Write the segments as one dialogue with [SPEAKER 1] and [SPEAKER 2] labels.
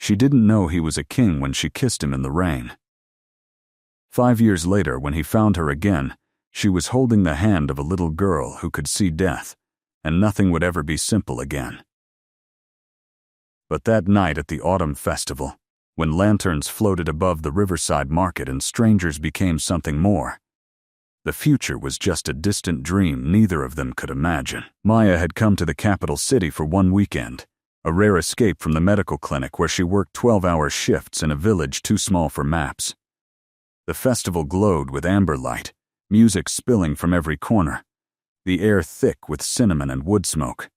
[SPEAKER 1] She didn't know he was a king when she kissed him in the rain. 5 years later, when he found her again, she was holding the hand of a little girl who could see death, and nothing would ever be simple again. But that night at the autumn festival, when lanterns floated above the riverside market and strangers became something more, the future was just a distant dream neither of them could imagine. Maya had come to the capital city for one weekend, a rare escape from the medical clinic where she worked 12-hour shifts in a village too small for maps. The festival glowed with amber light, music spilling from every corner, the air thick with cinnamon and wood smoke.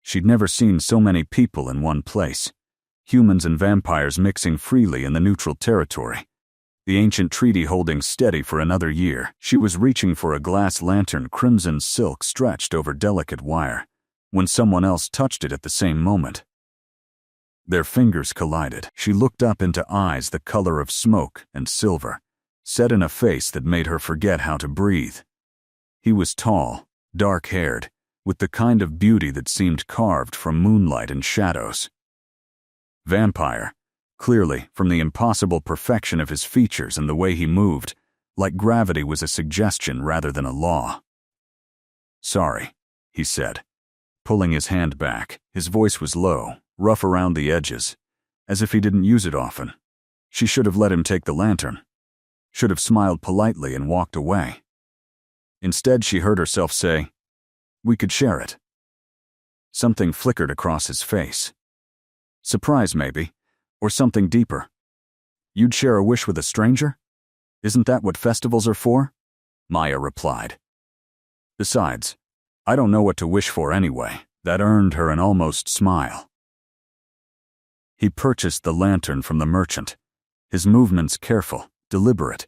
[SPEAKER 1] She'd never seen so many people in one place, humans and vampires mixing freely in the neutral territory, the ancient treaty holding steady for another year. She was reaching for a glass lantern, crimson silk stretched over delicate wire, when someone else touched it at the same moment. Their fingers collided. She looked up into eyes the color of smoke and silver, set in a face that made her forget how to breathe. He was tall, dark-haired, with the kind of beauty that seemed carved from moonlight and shadows. Vampire, clearly, from the impossible perfection of his features and the way he moved, like gravity was a suggestion rather than a law. "Sorry," he said, pulling his hand back. His voice was low, rough around the edges, as if he didn't use it often. She should have let him take the lantern, should have smiled politely and walked away. Instead, she heard herself say, "We could share it." Something flickered across his face. Surprise, maybe, or something deeper. "You'd share a wish with a stranger? Isn't that what festivals are for?" Maya replied. "Besides, I don't know what to wish for anyway." That earned her an almost smile. He purchased the lantern from the merchant, his movements careful, deliberate,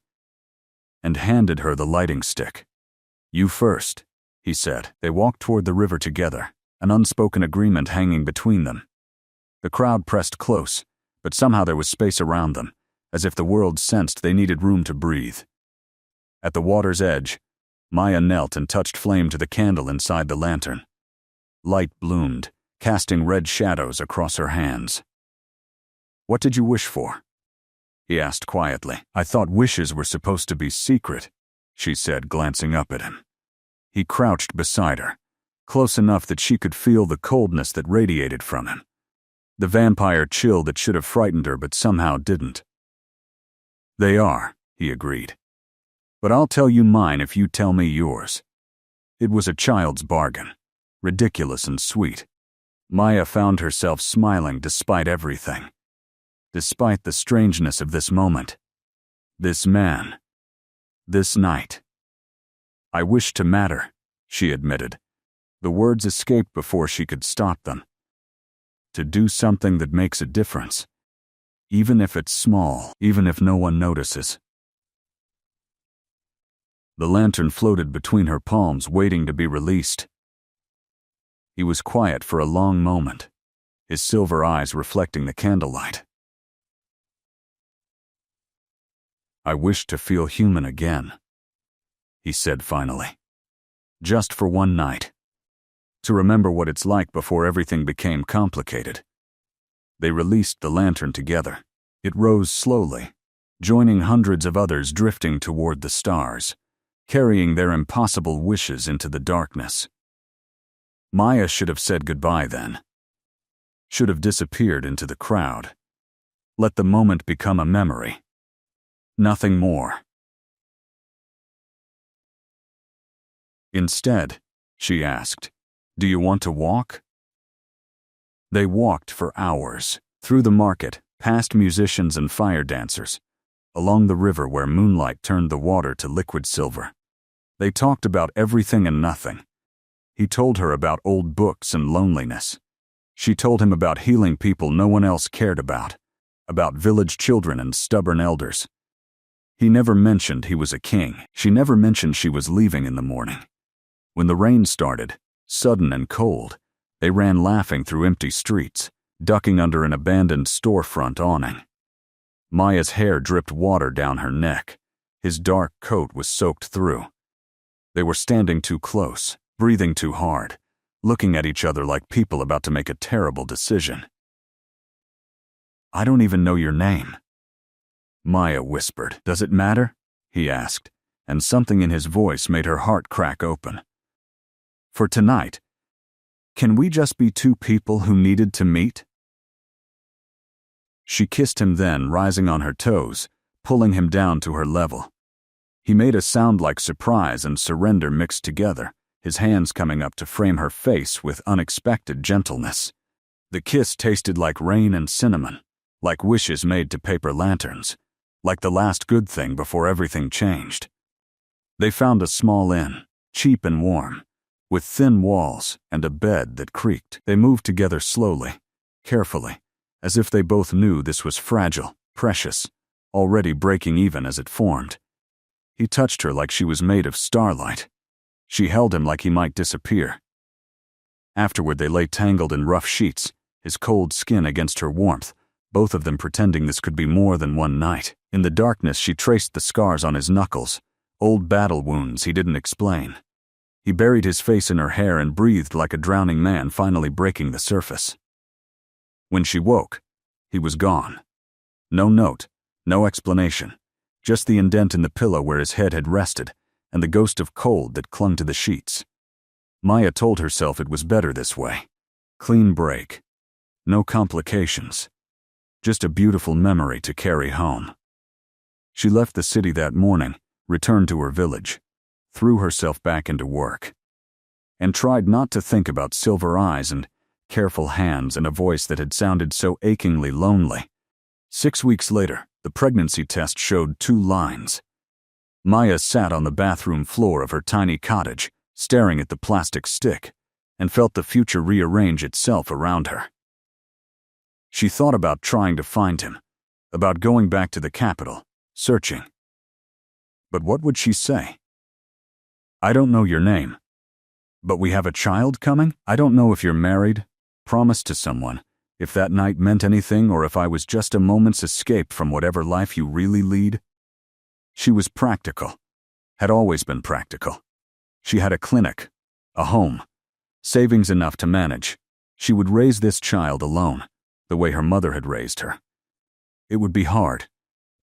[SPEAKER 1] and handed her the lighting stick. "You first," he said. They walked toward the river together, an unspoken agreement hanging between them. The crowd pressed close, but somehow there was space around them, as if the world sensed they needed room to breathe. At the water's edge, Maya knelt and touched flame to the candle inside the lantern. Light bloomed, casting red shadows across her hands. "What did you wish for?" he asked quietly. "I thought wishes were supposed to be secret," she said, glancing up at him. He crouched beside her, close enough that she could feel the coldness that radiated from him, the vampire chill that should have frightened her but somehow didn't. "They are," he agreed. "But I'll tell you mine if you tell me yours." It was a child's bargain, ridiculous and sweet. Maya found herself smiling despite everything, despite the strangeness of this moment, this man, this night. "I wish to matter," she admitted. The words escaped before she could stop them. "To do something that makes a difference, even if it's small, even if no one notices." The lantern floated between her palms, waiting to be released. He was quiet for a long moment, his silver eyes reflecting the candlelight. "I wish to feel human again," he said finally. "Just for one night. To remember what it's like before everything became complicated." They released the lantern together. It rose slowly, joining hundreds of others drifting toward the stars, carrying their impossible wishes into the darkness. Maya should have said goodbye then. Should have disappeared into the crowd. Let the moment become a memory. Nothing more. Instead, she asked, "Do you want to walk?" They walked for hours, through the market, past musicians and fire dancers, along the river where moonlight turned the water to liquid silver. They talked about everything and nothing. He told her about old books and loneliness. She told him about healing people no one else cared about village children and stubborn elders. He never mentioned he was a king. She never mentioned she was leaving in the morning. When the rain started, sudden and cold, they ran laughing through empty streets, ducking under an abandoned storefront awning. Maya's hair dripped water down her neck. His dark coat was soaked through. They were standing too close, breathing too hard, looking at each other like people about to make a terrible decision. I don't even know your name." Maya whispered. "Does it matter?" he asked, and something in his voice made her heart crack open. "For tonight, can we just be two people who needed to meet?" She kissed him then, rising on her toes, pulling him down to her level. He made a sound like surprise and surrender mixed together, his hands coming up to frame her face with unexpected gentleness. The kiss tasted like rain and cinnamon, like wishes made to paper lanterns, like the last good thing before everything changed. They found a small inn, cheap and warm, with thin walls and a bed that creaked. They moved together slowly, carefully, as if they both knew this was fragile, precious, already breaking even as it formed. He touched her like she was made of starlight. She held him like he might disappear. Afterward they lay tangled in rough sheets, his cold skin against her warmth, both of them pretending this could be more than one night. In the darkness she traced the scars on his knuckles, old battle wounds he didn't explain. He buried his face in her hair and breathed like a drowning man finally breaking the surface. When she woke, he was gone. No note, no explanation, just the indent in the pillow where his head had rested, and the ghost of cold that clung to the sheets. Maya told herself it was better this way. Clean break. No complications. Just a beautiful memory to carry home. She left the city that morning, returned to her village, threw herself back into work, and tried not to think about silver eyes and careful hands and a voice that had sounded so achingly lonely. 6 weeks later, the pregnancy test showed 2 lines. Maya sat on the bathroom floor of her tiny cottage, staring at the plastic stick, and felt the future rearrange itself around her. She thought about trying to find him, about going back to the capital, searching. But what would she say? "I don't know your name. But we have a child coming? I don't know if you're married, promised to someone, if that night meant anything or if I was just a moment's escape from whatever life you really lead." She was practical, had always been practical. She had a clinic, a home, savings enough to manage. She would raise this child alone, the way her mother had raised her. It would be hard,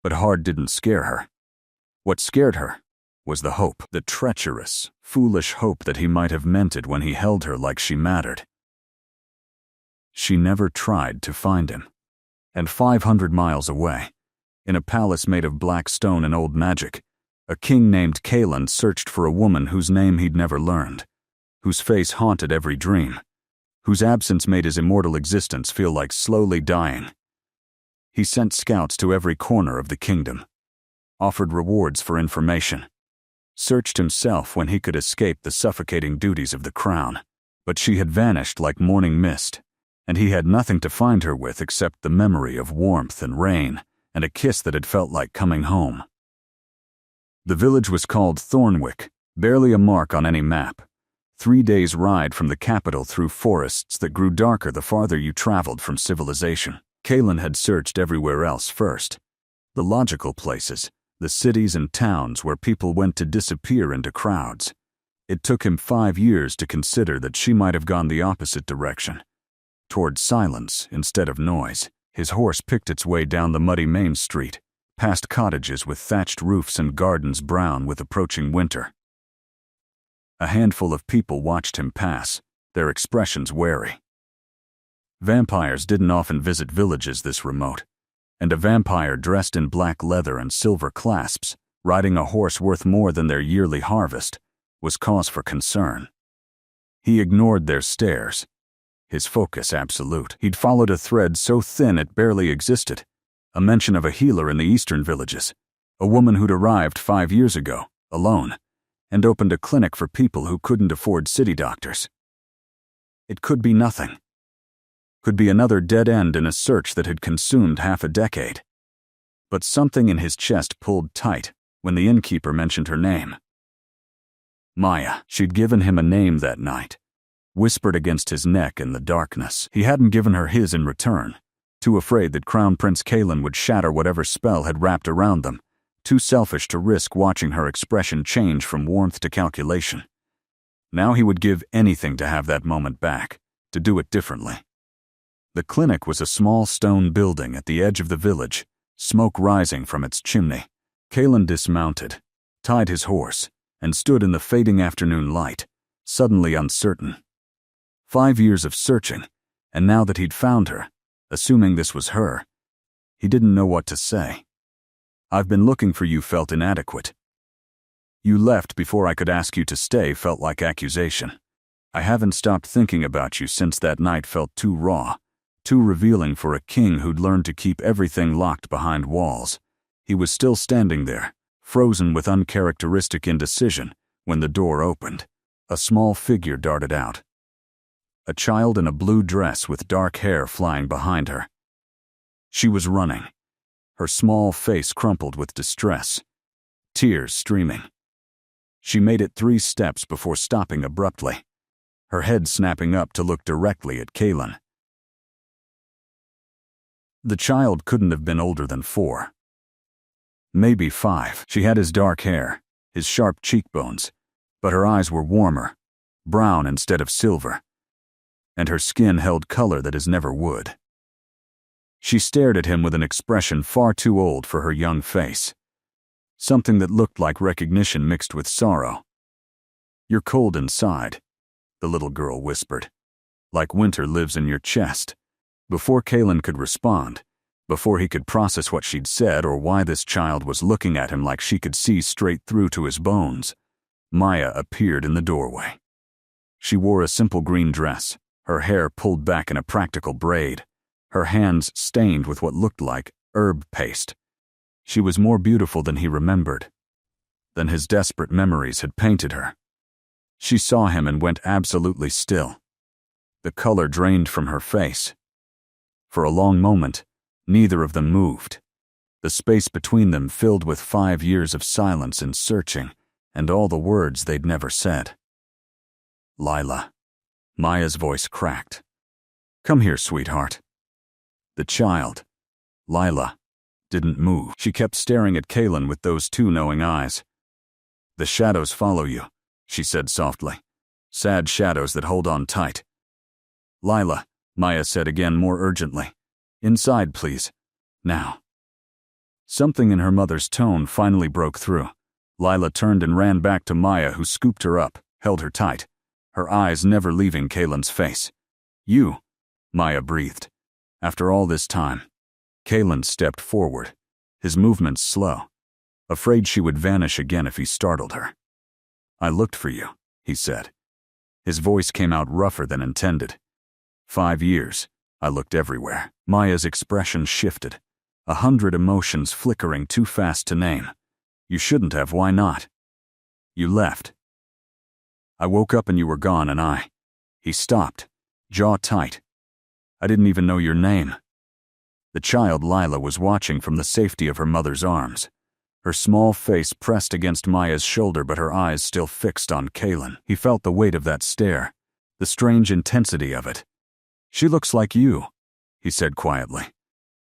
[SPEAKER 1] but hard didn't scare her. What scared her was the hope, the treacherous, foolish hope that he might have meant it when he held her like she mattered. She never tried to find him. And 500 miles away, in a palace made of black stone and old magic, a king named Kalen searched for a woman whose name he'd never learned, whose face haunted every dream, whose absence made his immortal existence feel like slowly dying. He sent scouts to every corner of the kingdom, offered rewards for information, searched himself when he could escape the suffocating duties of the crown. But she had vanished like morning mist, and he had nothing to find her with except the memory of warmth and rain and a kiss that had felt like coming home. The village was called Thornwick, barely a mark on any map. 3 days' ride from the capital through forests that grew darker the farther you traveled from civilization. Kalen had searched everywhere else first. The logical places, the cities and towns where people went to disappear into crowds. It took him 5 years to consider that she might have gone the opposite direction, toward silence instead of noise. His horse picked its way down the muddy main street, past cottages with thatched roofs and gardens brown with approaching winter. A handful of people watched him pass, their expressions wary. Vampires didn't often visit villages this remote, and a vampire dressed in black leather and silver clasps, riding a horse worth more than their yearly harvest, was cause for concern. He ignored their stares, his focus absolute. He'd followed a thread so thin it barely existed, a mention of a healer in the eastern villages, a woman who'd arrived 5 years ago, alone, and opened a clinic for people who couldn't afford city doctors. It could be nothing. Could be another dead end in a search that had consumed half a decade. But something in his chest pulled tight when the innkeeper mentioned her name. Maya. She'd given him a name that night, whispered against his neck in the darkness. He hadn't given her his in return, too afraid that Crown Prince Kalen would shatter whatever spell had wrapped around them, too selfish to risk watching her expression change from warmth to calculation. Now he would give anything to have that moment back, to do it differently. The clinic was a small stone building at the edge of the village, smoke rising from its chimney. Kalen dismounted, tied his horse, and stood in the fading afternoon light, suddenly uncertain. 5 years of searching, and now that he'd found her, assuming this was her, he didn't know what to say. "I've been looking for you" felt inadequate. "You left before I could ask you to stay" felt like accusation. "I haven't stopped thinking about you since that night" felt too raw, too revealing for a king who'd learned to keep everything locked behind walls. He was still standing there, frozen with uncharacteristic indecision, when the door opened. A small figure darted out. A child in a blue dress with dark hair flying behind her. She was running, her small face crumpled with distress, tears streaming. She made it 3 steps before stopping abruptly, her head snapping up to look directly at Kalen. The child couldn't have been older than 4. Maybe 5. She had his dark hair, his sharp cheekbones, but her eyes were warmer, brown instead of silver, and her skin held color that his never would. She stared at him with an expression far too old for her young face, something that looked like recognition mixed with sorrow. "You're cold inside," the little girl whispered, "like winter lives in your chest." Before Kalen could respond, before he could process what she'd said or why this child was looking at him like she could see straight through to his bones, Maya appeared in the doorway. She wore a simple green dress, her hair pulled back in a practical braid, her hands stained with what looked like herb paste. She was more beautiful than he remembered, than his desperate memories had painted her. She saw him and went absolutely still. The color drained from her face. For a long moment, neither of them moved, the space between them filled with 5 years of silence and searching, and all the words they'd never said. "Lila." Maya's voice cracked. "Come here, sweetheart." The child, Lila, didn't move. She kept staring at Kalen with those 2 knowing eyes. "The shadows follow you," she said softly. "Sad shadows that hold on tight." "Lila," Maya said again more urgently. "Inside, please. Now." Something in her mother's tone finally broke through. Lila turned and ran back to Maya, who scooped her up, held her tight, her eyes never leaving Kalen's face. "You," Maya breathed. "After all this time." Kalen stepped forward, his movements slow, afraid she would vanish again if he startled her. "I looked for you," he said. His voice came out rougher than intended. 5 years, I looked everywhere. Maya's expression shifted, 100 emotions flickering too fast to name. "You shouldn't have, why not?" "You left. I woke up and you were gone and I..." He stopped, jaw tight. "I didn't even know your name." The child Lila was watching from the safety of her mother's arms, her small face pressed against Maya's shoulder but her eyes still fixed on Kalen. He felt the weight of that stare, the strange intensity of it. "She looks like you," he said quietly.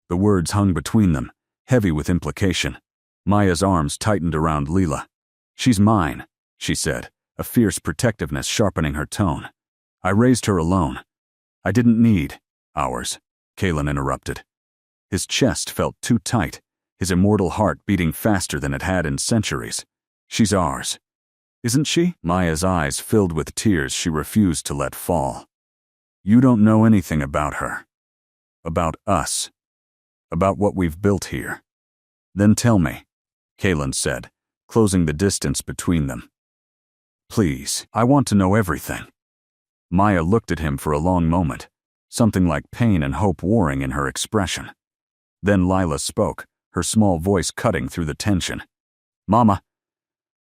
[SPEAKER 1] The words hung between them, heavy with implication. Maya's arms tightened around Lila. "She's mine," she said, a fierce protectiveness sharpening her tone. "I raised her alone. I didn't need..." "Ours," Kalen interrupted. His chest felt too tight, his immortal heart beating faster than it had in centuries. "She's ours." "Isn't she?" Maya's eyes filled with tears she refused to let fall. "You don't know anything about her. About us. About what we've built here." "Then tell me," Kalen said, closing the distance between them. "Please, I want to know everything." Maya looked at him for a long moment, something like pain and hope warring in her expression. Then Lila spoke, her small voice cutting through the tension. "Mama,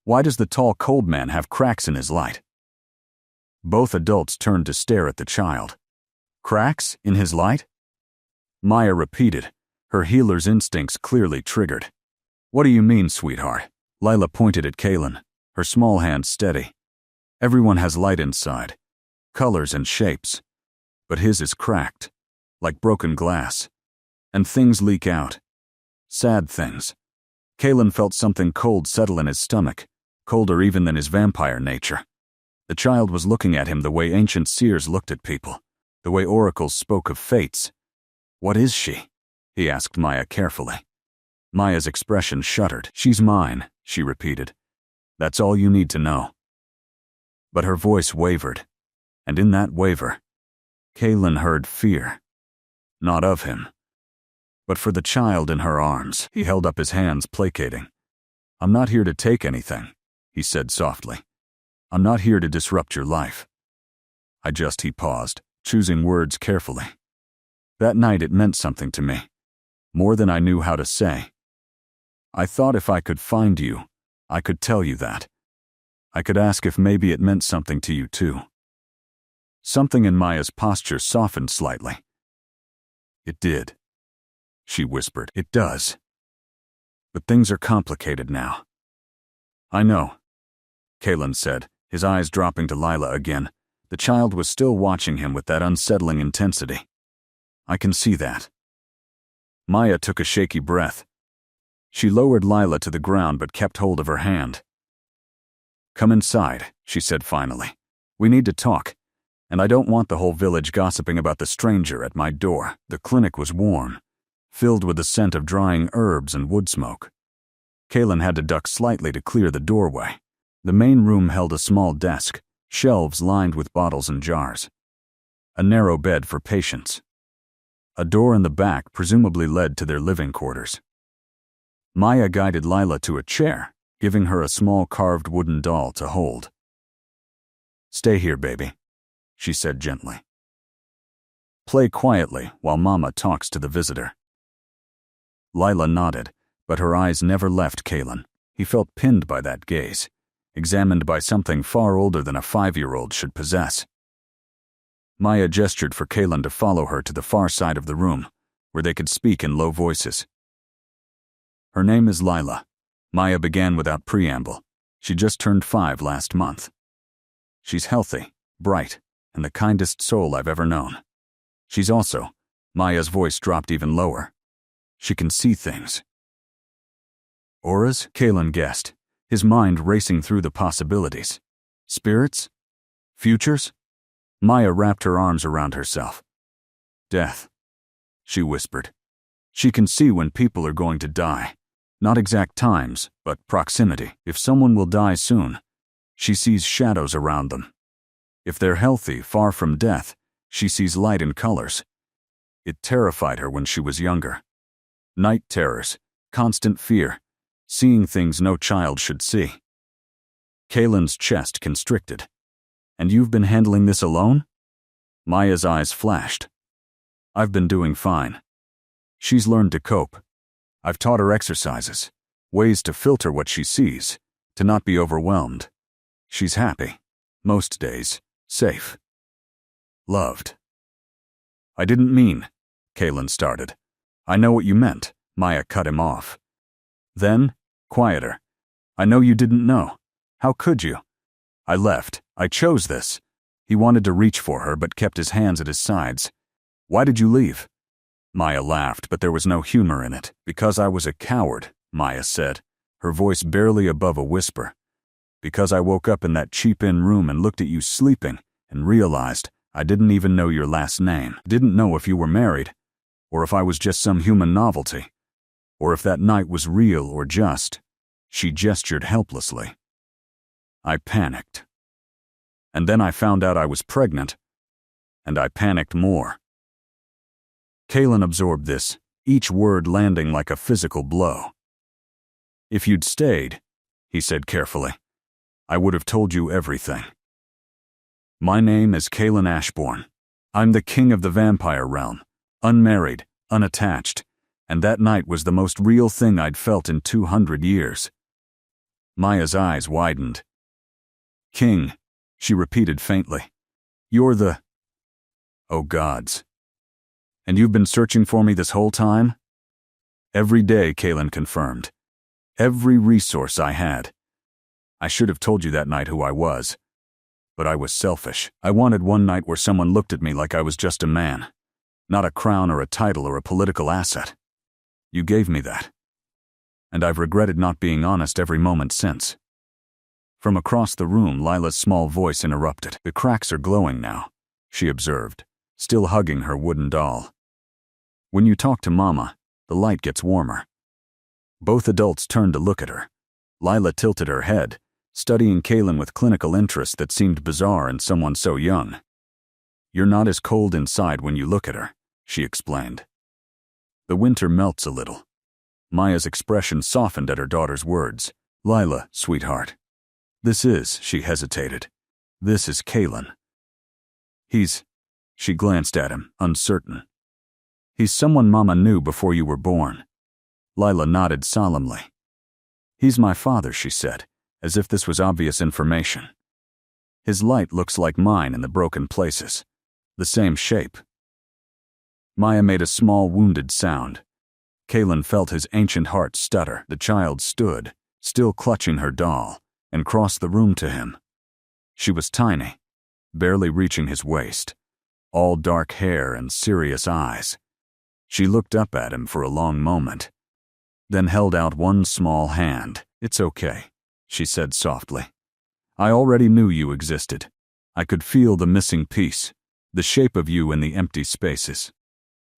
[SPEAKER 1] why does the tall cold man have cracks in his light?" Both adults turned to stare at the child. "Cracks in his light?" Maya repeated, her healer's instincts clearly triggered. "What do you mean, sweetheart?" Lila pointed at Kalen, her small hand steady. "Everyone has light inside, colors and shapes, but his is cracked, like broken glass. And things leak out. Sad things." Kalen felt something cold settle in his stomach, colder even than his vampire nature. The child was looking at him the way ancient seers looked at people, the way oracles spoke of fates. What is she? He asked Maya carefully. Maya's expression shuddered. She's mine, she repeated. That's all you need to know. But her voice wavered, and in that waver, Kaylin heard fear. Not of him, but for the child in her arms. He held up his hands, placating. I'm not here to take anything, he said softly. I'm not here to disrupt your life. He paused, choosing words carefully. That night it meant something to me, more than I knew how to say. I thought if I could find you, I could tell you that. I could ask if maybe it meant something to you too. Something in Maya's posture softened slightly. It did, she whispered. It does. But things are complicated now. I know, Kaylin said, his eyes dropping to Lila again. The child was still watching him with that unsettling intensity. I can see that. Maya took a shaky breath. She lowered Lila to the ground but kept hold of her hand. Come inside, she said finally. We need to talk, and I don't want the whole village gossiping about the stranger at my door. The clinic was warm, filled with the scent of drying herbs and wood smoke. Kaylin had to duck slightly to clear the doorway. The main room held a small desk, shelves lined with bottles and jars. A narrow bed for patients. A door in the back presumably led to their living quarters. Maya guided Lila to a chair, giving her a small carved wooden doll to hold. Stay here, baby, she said gently. Play quietly while Mama talks to the visitor. Lila nodded, but her eyes never left Kaylin. He felt pinned by that gaze, examined by something far older than a 5-year-old should possess. Maya gestured for Kaylin to follow her to the far side of the room, where they could speak in low voices. Her name is Lila, Maya began without preamble. She just turned 5 last month. She's healthy, bright, and the kindest soul I've ever known. She's also, Maya's voice dropped even lower. She can see things. Auras? Kaylin guessed, his mind racing through the possibilities. Spirits? Futures? Maya wrapped her arms around herself. Death, she whispered. She can see when people are going to die. Not exact times, but proximity. If someone will die soon, she sees shadows around them. If they're healthy, far from death, she sees light and colors. It terrified her when she was younger. Night terrors, constant fear, seeing things no child should see. Kaylin's chest constricted. And you've been handling this alone? Maya's eyes flashed. I've been doing fine. She's learned to cope. I've taught her exercises, ways to filter what she sees, to not be overwhelmed. She's happy, most days, safe. Loved. I didn't mean, Kaylin started. I know what you meant, Maya cut him off. Then, quieter. I know you didn't know. How could you? I left. I chose this. He wanted to reach for her but kept his hands at his sides. Why did you leave? Maya laughed, but there was no humor in it. Because I was a coward, Maya said, her voice barely above a whisper. Because I woke up in that cheap-in room and looked at you sleeping and realized I didn't even know your last name. Didn't know if you were married, or if I was just some human novelty, or if that night was real or just. She gestured helplessly. I panicked. And then I found out I was pregnant, and I panicked more. Kaylin absorbed this, each word landing like a physical blow. If you'd stayed, he said carefully, I would have told you everything. My name is Kaylin Ashbourne. I'm the king of the vampire realm, unmarried, unattached, and that night was the most real thing I'd felt in 200 years. Maya's eyes widened. King, she repeated faintly. You're the... Oh gods. And you've been searching for me this whole time? Every day, Kaylin confirmed. Every resource I had. I should have told you that night who I was. But I was selfish. I wanted one night where someone looked at me like I was just a man. Not a crown or a title or a political asset. You gave me that. And I've regretted not being honest every moment since. From across the room, Lila's small voice interrupted. The cracks are glowing now, she observed, still hugging her wooden doll. When you talk to Mama, the light gets warmer. Both adults turned to look at her. Lila tilted her head, studying Kaylin with clinical interest that seemed bizarre in someone so young. You're not as cold inside when you look at her, she explained. The winter melts a little. Maya's expression softened at her daughter's words. Lila, sweetheart. She hesitated. This is Kaylin. She glanced at him, uncertain. He's someone Mama knew before you were born. Lila nodded solemnly. He's my father, she said, as if this was obvious information. His light looks like mine in the broken places. The same shape. Maya made a small wounded sound. Kaylin felt his ancient heart stutter. The child stood, still clutching her doll, and crossed the room to him. She was tiny, barely reaching his waist, all dark hair and serious eyes. She looked up at him for a long moment, then held out one small hand. It's okay, she said softly. I already knew you existed. I could feel the missing piece, the shape of you in the empty spaces.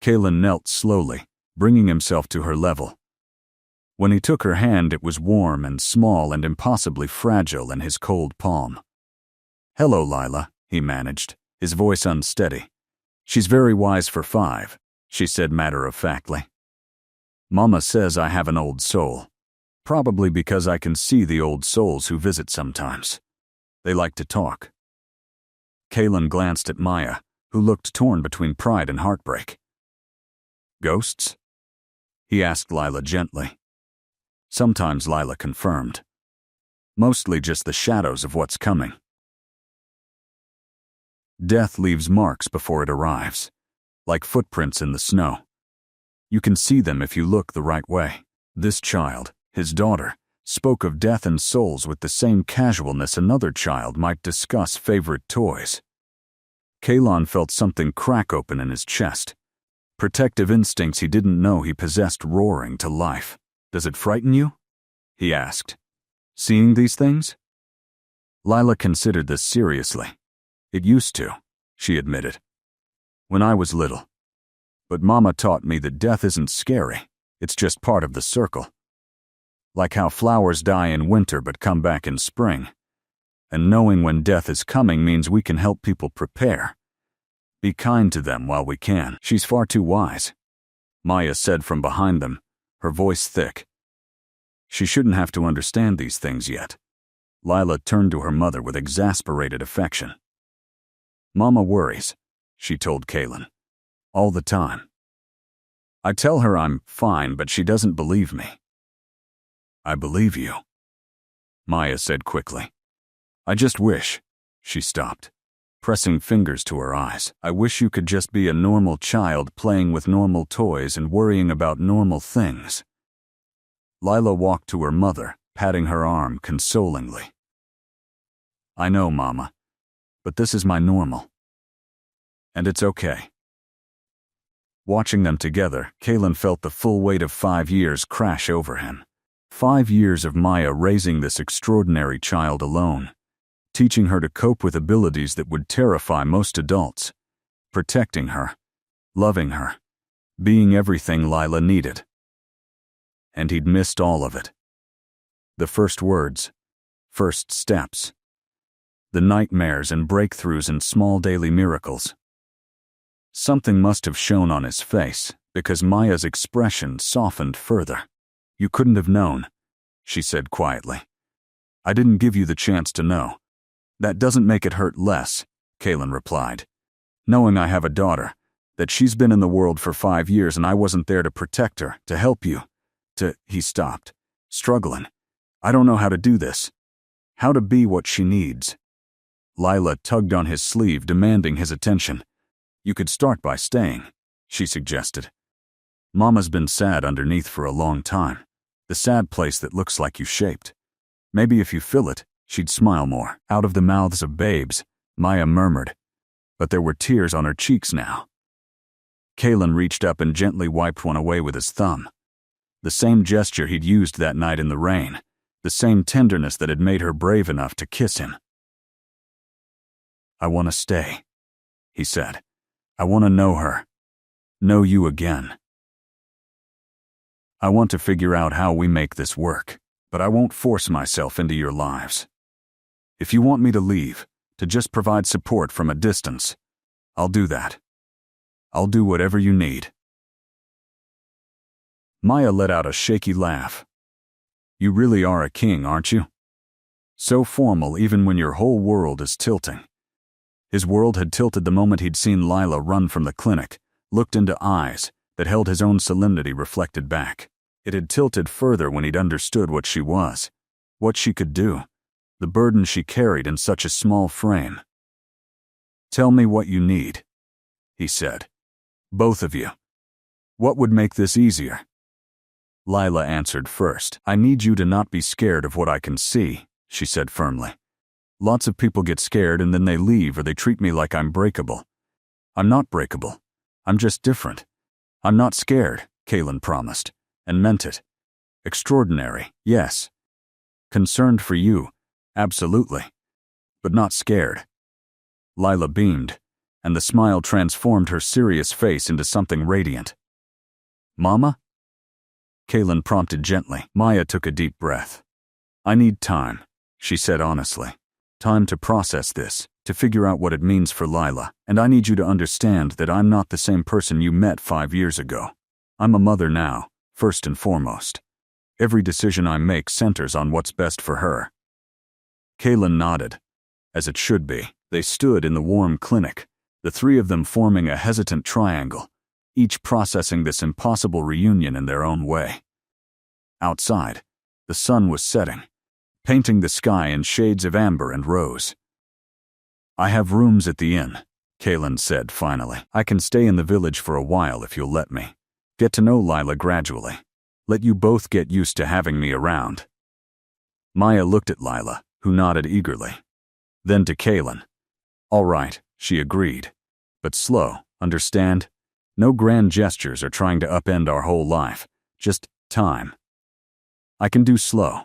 [SPEAKER 1] Kaylin knelt slowly, bringing himself to her level. When he took her hand, it was warm and small and impossibly fragile in his cold palm. Hello, Lila, he managed, his voice unsteady. She's very wise for 5, she said matter-of-factly. Mama says I have an old soul, probably because I can see the old souls who visit sometimes. They like to talk. Kaylin glanced at Maya, who looked torn between pride and heartbreak. Ghosts? He asked Lila gently. Sometimes, Lila confirmed. Mostly just the shadows of what's coming. Death leaves marks before it arrives, like footprints in the snow. You can see them if you look the right way. This child, his daughter, spoke of death and souls with the same casualness another child might discuss favorite toys. Kaylin felt something crack open in his chest. Protective instincts he didn't know he possessed roaring to life. Does it frighten you? He asked. Seeing these things? Lila considered this seriously. It used to, she admitted. When I was little. But Mama taught me that death isn't scary. It's just part of the circle. Like how flowers die in winter but come back in spring. And knowing when death is coming means we can help people prepare. Be kind to them while we can. She's far too wise, Maya said from behind them, her voice thick. She shouldn't have to understand these things yet. Lila turned to her mother with exasperated affection. Mama worries, she told Kaylin. All the time. I tell her I'm fine, but she doesn't believe me. I believe you, Maya said quickly. I just wish, she stopped, pressing fingers to her eyes. I wish you could just be a normal child playing with normal toys and worrying about normal things. Lila walked to her mother, patting her arm consolingly. I know, Mama, but this is my normal. And it's okay. Watching them together, Kaylin felt the full weight of 5 years crash over him. 5 years of Maya raising this extraordinary child alone, teaching her to cope with abilities that would terrify most adults, protecting her, loving her, being everything Lila needed. And he'd missed all of it. The first words, first steps, the nightmares and breakthroughs and small daily miracles. Something must have shown on his face, because Maya's expression softened further. You couldn't have known, she said quietly. I didn't give you the chance to know. That doesn't make it hurt less, Kaylin replied. Knowing I have a daughter, that she's been in the world for 5 years and I wasn't there to protect her, to help you, he stopped, struggling. I don't know how to do this. How to be what she needs. Lila tugged on his sleeve, demanding his attention. You could start by staying, she suggested. Mama's been sad underneath for a long time. The sad place that looks like you shaped. Maybe if you fill it, she'd smile more. Out of the mouths of babes, Maya murmured. But there were tears on her cheeks now. Kaylin reached up and gently wiped one away with his thumb. The same gesture he'd used that night in the rain. The same tenderness that had made her brave enough to kiss him. I want to stay, he said. I want to know her. Know you again. I want to figure out how we make this work, but I won't force myself into your lives. If you want me to leave, to just provide support from a distance, I'll do that. I'll do whatever you need. Maya let out a shaky laugh. You really are a king, aren't you? So formal even when your whole world is tilting. His world had tilted the moment he'd seen Lila run from the clinic, looked into eyes that held his own solemnity reflected back. It had tilted further when he'd understood what she was, what she could do, the burden she carried in such a small frame. Tell me what you need, he said. Both of you. What would make this easier? Lila answered first. I need you to not be scared of what I can see, she said firmly. Lots of people get scared and then they leave or they treat me like I'm breakable. I'm not breakable. I'm just different. I'm not scared, Kaylin promised, and meant it. Extraordinary, yes. Concerned for you, absolutely. But not scared. Lila beamed, and the smile transformed her serious face into something radiant. Mama? Kaylin prompted gently. Maya took a deep breath. I need time, she said honestly. Time to process this, to figure out what it means for Lila, and I need you to understand that I'm not the same person you met 5 years ago. I'm a mother now, first and foremost. Every decision I make centers on what's best for her. Kaylin nodded. As it should be, they stood in the warm clinic, the three of them forming a hesitant triangle, each processing this impossible reunion in their own way. Outside, the sun was setting, painting the sky in shades of amber and rose. I have rooms at the inn, Kaylin said finally. I can stay in the village for a while if you'll let me. Get to know Lila gradually. Let you both get used to having me around. Maya looked at Lila, who nodded eagerly. Then to Kaylin. All right, she agreed. But slow, understand? No grand gestures or trying to upend our whole life. Just time. I can do slow,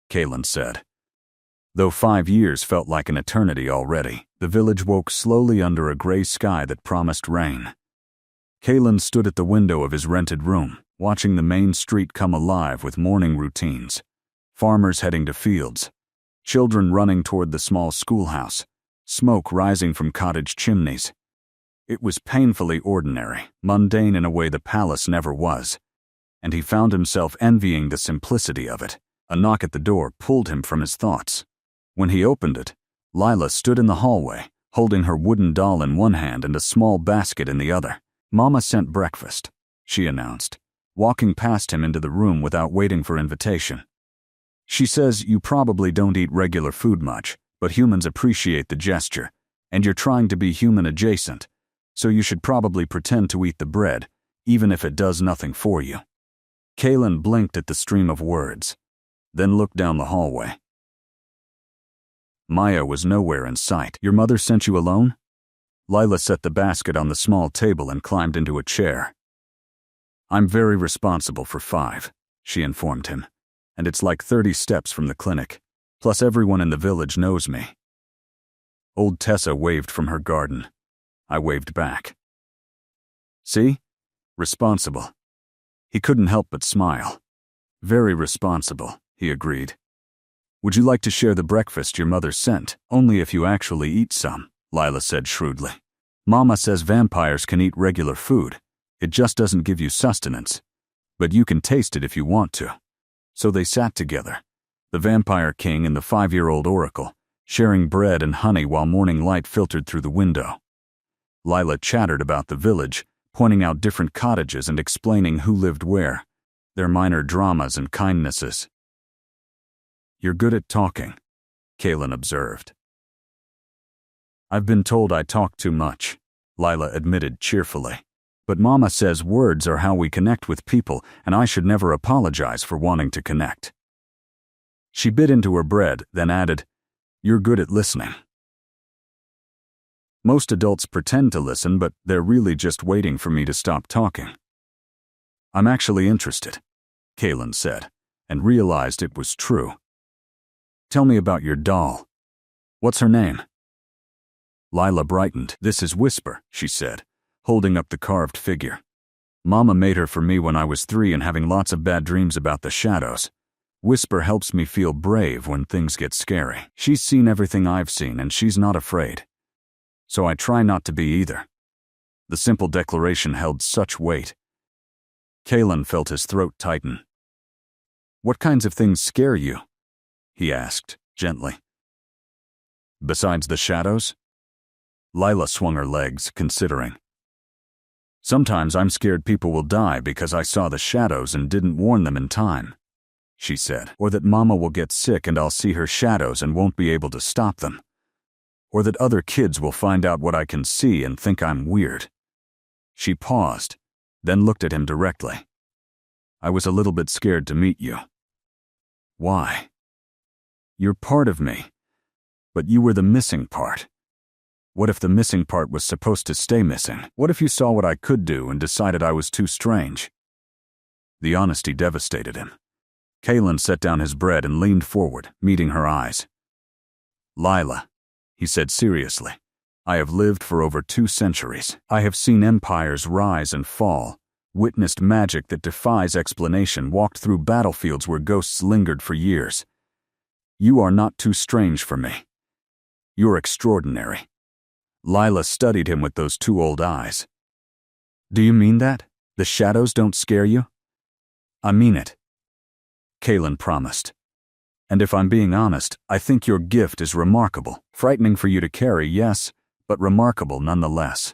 [SPEAKER 1] Kaylin said. Though 5 years felt like an eternity already, the village woke slowly under a gray sky that promised rain. Kaylin stood at the window of his rented room, watching the main street come alive with morning routines. Farmers heading to fields, children running toward the small schoolhouse, smoke rising from cottage chimneys. It was painfully ordinary, mundane in a way the palace never was, and he found himself envying the simplicity of it. A knock at the door pulled him from his thoughts. When he opened it, Lila stood in the hallway, holding her wooden doll in one hand and a small basket in the other. Mama sent breakfast, she announced, walking past him into the room without waiting for invitation. She says you probably don't eat regular food much, but humans appreciate the gesture, and you're trying to be human adjacent, so you should probably pretend to eat the bread, even if it does nothing for you. Kaylin blinked at the stream of words, then looked down the hallway. Maya was nowhere in sight. Your mother sent you alone? Lila set the basket on the small table and climbed into a chair. I'm very responsible for 5, she informed him, and it's like 30 steps from the clinic, plus everyone in the village knows me. Old Tessa waved from her garden. I waved back. See? Responsible. He couldn't help but smile. Very responsible, he agreed. Would you like to share the breakfast your mother sent? Only if you actually eat some, Lila said shrewdly. Mama says vampires can eat regular food. It just doesn't give you sustenance. But you can taste it if you want to. So they sat together, the vampire king and the 5-year-old oracle, sharing bread and honey while morning light filtered through the window. Lila chattered about the village, pointing out different cottages and explaining who lived where, their minor dramas and kindnesses. You're good at talking, Kaylin observed. I've been told I talk too much, Lila admitted cheerfully. But Mama says words are how we connect with people, and I should never apologize for wanting to connect. She bit into her bread, then added, You're good at listening. Most adults pretend to listen, but they're really just waiting for me to stop talking. I'm actually interested, Kaylin said, and realized it was true. Tell me about your doll. What's her name? Lila brightened. This is Whisper, she said, holding up the carved figure. Mama made her for me when I was 3 and having lots of bad dreams about the shadows. Whisper helps me feel brave when things get scary. She's seen everything I've seen and she's not afraid. So I try not to be either. The simple declaration held such weight. Kalen felt his throat tighten. What kinds of things scare you? He asked, gently. Besides the shadows? Lila swung her legs, considering. Sometimes I'm scared people will die because I saw the shadows and didn't warn them in time, she said. Or that Mama will get sick and I'll see her shadows and won't be able to stop them. Or that other kids will find out what I can see and think I'm weird. She paused, then looked at him directly. I was a little bit scared to meet you. Why? You're part of me, but you were the missing part. What if the missing part was supposed to stay missing? What if you saw what I could do and decided I was too strange? The honesty devastated him. Kalen set down his bread and leaned forward, meeting her eyes. Lila, he said seriously, I have lived for over 2 centuries. I have seen empires rise and fall, witnessed magic that defies explanation, walked through battlefields where ghosts lingered for years. You are not too strange for me. You're extraordinary. Lila studied him with those 2 old eyes. Do you mean that? The shadows don't scare you? I mean it. Kalen promised. And if I'm being honest, I think your gift is remarkable. Frightening for you to carry, yes, but remarkable nonetheless.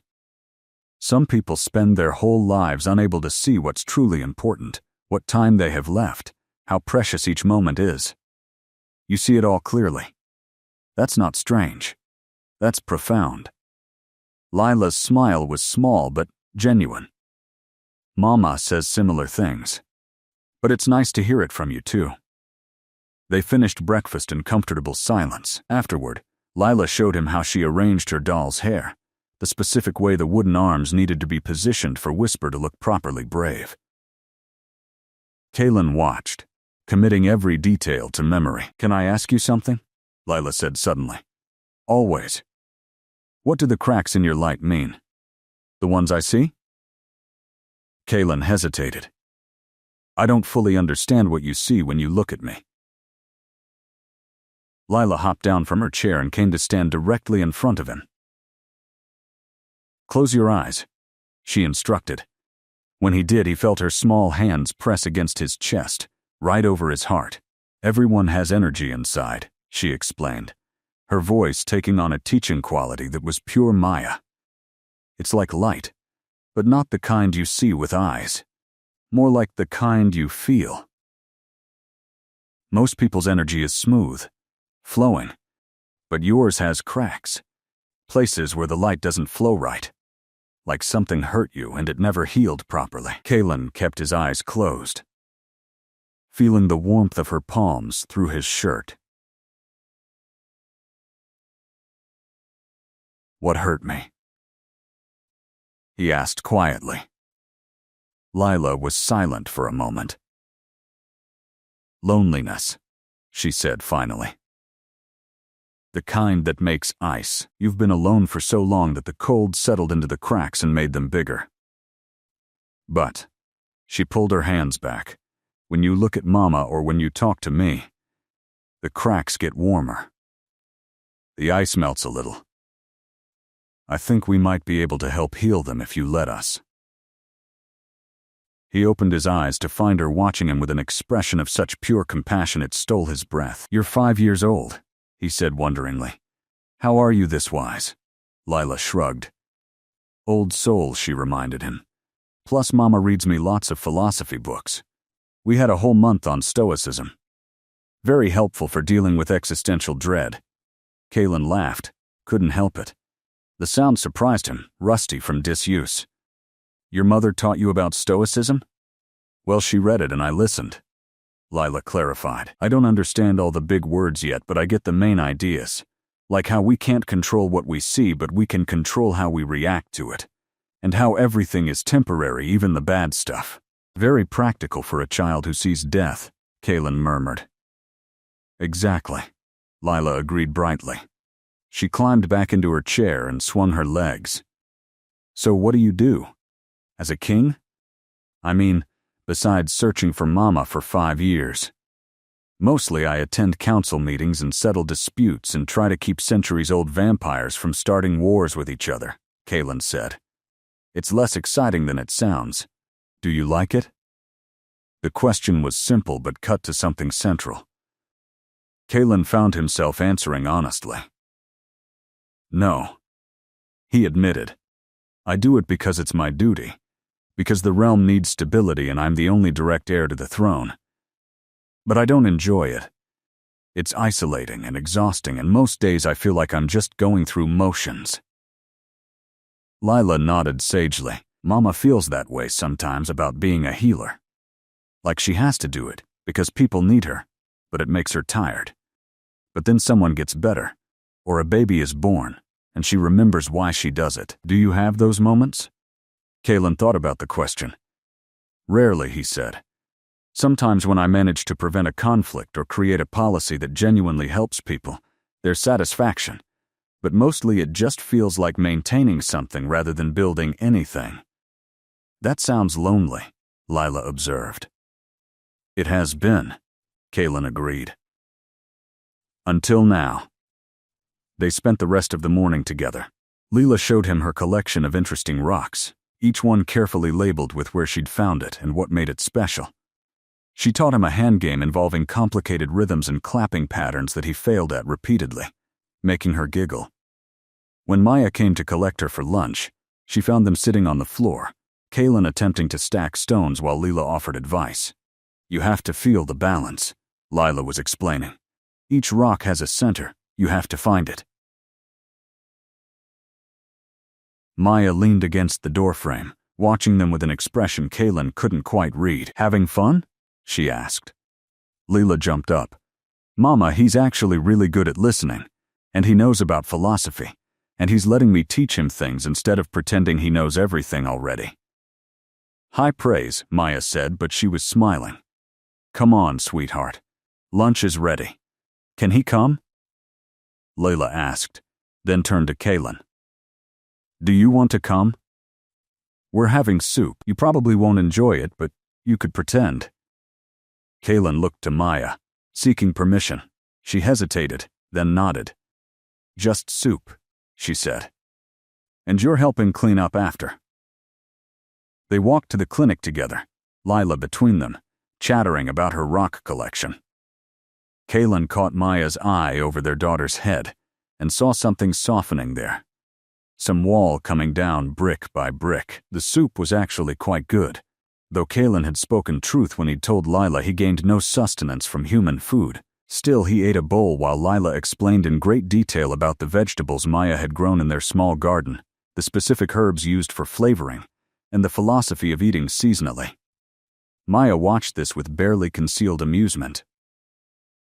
[SPEAKER 1] Some people spend their whole lives unable to see what's truly important, what time they have left, how precious each moment is. You see it all clearly. That's not strange. That's profound. Lila's smile was small but genuine. Mama says similar things. But it's nice to hear it from you too. They finished breakfast in comfortable silence. Afterward, Lila showed him how she arranged her doll's hair, the specific way the wooden arms needed to be positioned for Whisper to look properly brave. Kalen watched, committing every detail to memory. Can I ask you something? Lila said suddenly. Always. What do the cracks in your light mean? The ones I see? Kalen hesitated. I don't fully understand what you see when you look at me. Lila hopped down from her chair and came to stand directly in front of him. Close your eyes, she instructed. When he did, he felt her small hands press against his chest, right over his heart. Everyone has energy inside, she explained, her voice taking on a teaching quality that was pure Maya. It's like light, but not the kind you see with eyes. More like the kind you feel. Most people's energy is smooth, flowing, but yours has cracks, places where the light doesn't flow right. Like something hurt you and it never healed properly. Kalen kept his eyes closed, feeling the warmth of her palms through his shirt. What hurt me? He asked quietly. Lila was silent for a moment. Loneliness, she said finally. The kind that makes ice. You've been alone for so long that the cold settled into the cracks and made them bigger. But, she pulled her hands back, when you look at Mama or when you talk to me, the cracks get warmer. The ice melts a little. I think we might be able to help heal them if you let us. He opened his eyes to find her watching him with an expression of such pure compassion it stole his breath. You're 5 years old, he said wonderingly. How are you this wise? Lila shrugged. Old soul, she reminded him. Plus Mama reads me lots of philosophy books. We had a whole month on Stoicism. Very helpful for dealing with existential dread. Kalen laughed, couldn't help it. The sound surprised him, rusty from disuse. Your mother taught you about Stoicism? Well, she read it and I listened. Lila clarified. I don't understand all the big words yet, but I get the main ideas. Like how we can't control what we see, but we can control how we react to it. And how everything is temporary, even the bad stuff. Very practical for a child who sees death, Kalen murmured. Exactly, Lila agreed brightly. She climbed back into her chair and swung her legs. So what do you do? As a king? I mean, besides searching for Mama for 5 years. Mostly I attend council meetings and settle disputes and try to keep centuries-old vampires from starting wars with each other, Kalen said. It's less exciting than it sounds. Do you like it? The question was simple but cut to something central. Kalen found himself answering honestly. No. He admitted. I do it because it's my duty. Because the realm needs stability and I'm the only direct heir to the throne. But I don't enjoy it. It's isolating and exhausting, and most days I feel like I'm just going through motions. Lila nodded sagely. Mama feels that way sometimes about being a healer. Like she has to do it, because people need her, but it makes her tired. But then someone gets better, or a baby is born, and she remembers why she does it. Do you have those moments? Kalen thought about the question. Rarely, he said. Sometimes when I manage to prevent a conflict or create a policy that genuinely helps people, there's satisfaction. But mostly it just feels like maintaining something rather than building anything. That sounds lonely, Lila observed. It has been, Kalen agreed. Until now. They spent the rest of the morning together. Lila showed him her collection of interesting rocks, each one carefully labeled with where she'd found it and what made it special. She taught him a hand game involving complicated rhythms and clapping patterns that he failed at repeatedly, making her giggle. When Maya came to collect her for lunch, she found them sitting on the floor, Kalen attempting to stack stones while Lila offered advice. You have to feel the balance, Lila was explaining. Each rock has a center, you have to find it. Maya leaned against the doorframe, watching them with an expression Kalen couldn't quite read. Having fun? She asked. Lila jumped up. Mama, he's actually really good at listening, and he knows about philosophy, and he's letting me teach him things instead of pretending he knows everything already. High praise, Maya said, but she was smiling. Come on, sweetheart. Lunch is ready. Can he come? Layla asked, then turned to Kalen. Do you want to come? We're having soup. You probably won't enjoy it, but you could pretend. Kalen looked to Maya, seeking permission. She hesitated, then nodded. Just soup, she said. And you're helping clean up after. They walked to the clinic together, Lila between them, chattering about her rock collection. Kalen caught Maya's eye over their daughter's head and saw something softening there. Some wall coming down brick by brick. The soup was actually quite good. Though Kalen had spoken truth when he'd told Lila he gained no sustenance from human food, still he ate a bowl while Lila explained in great detail about the vegetables Maya had grown in their small garden, the specific herbs used for flavoring, and the philosophy of eating seasonally. Maya watched this with barely concealed amusement.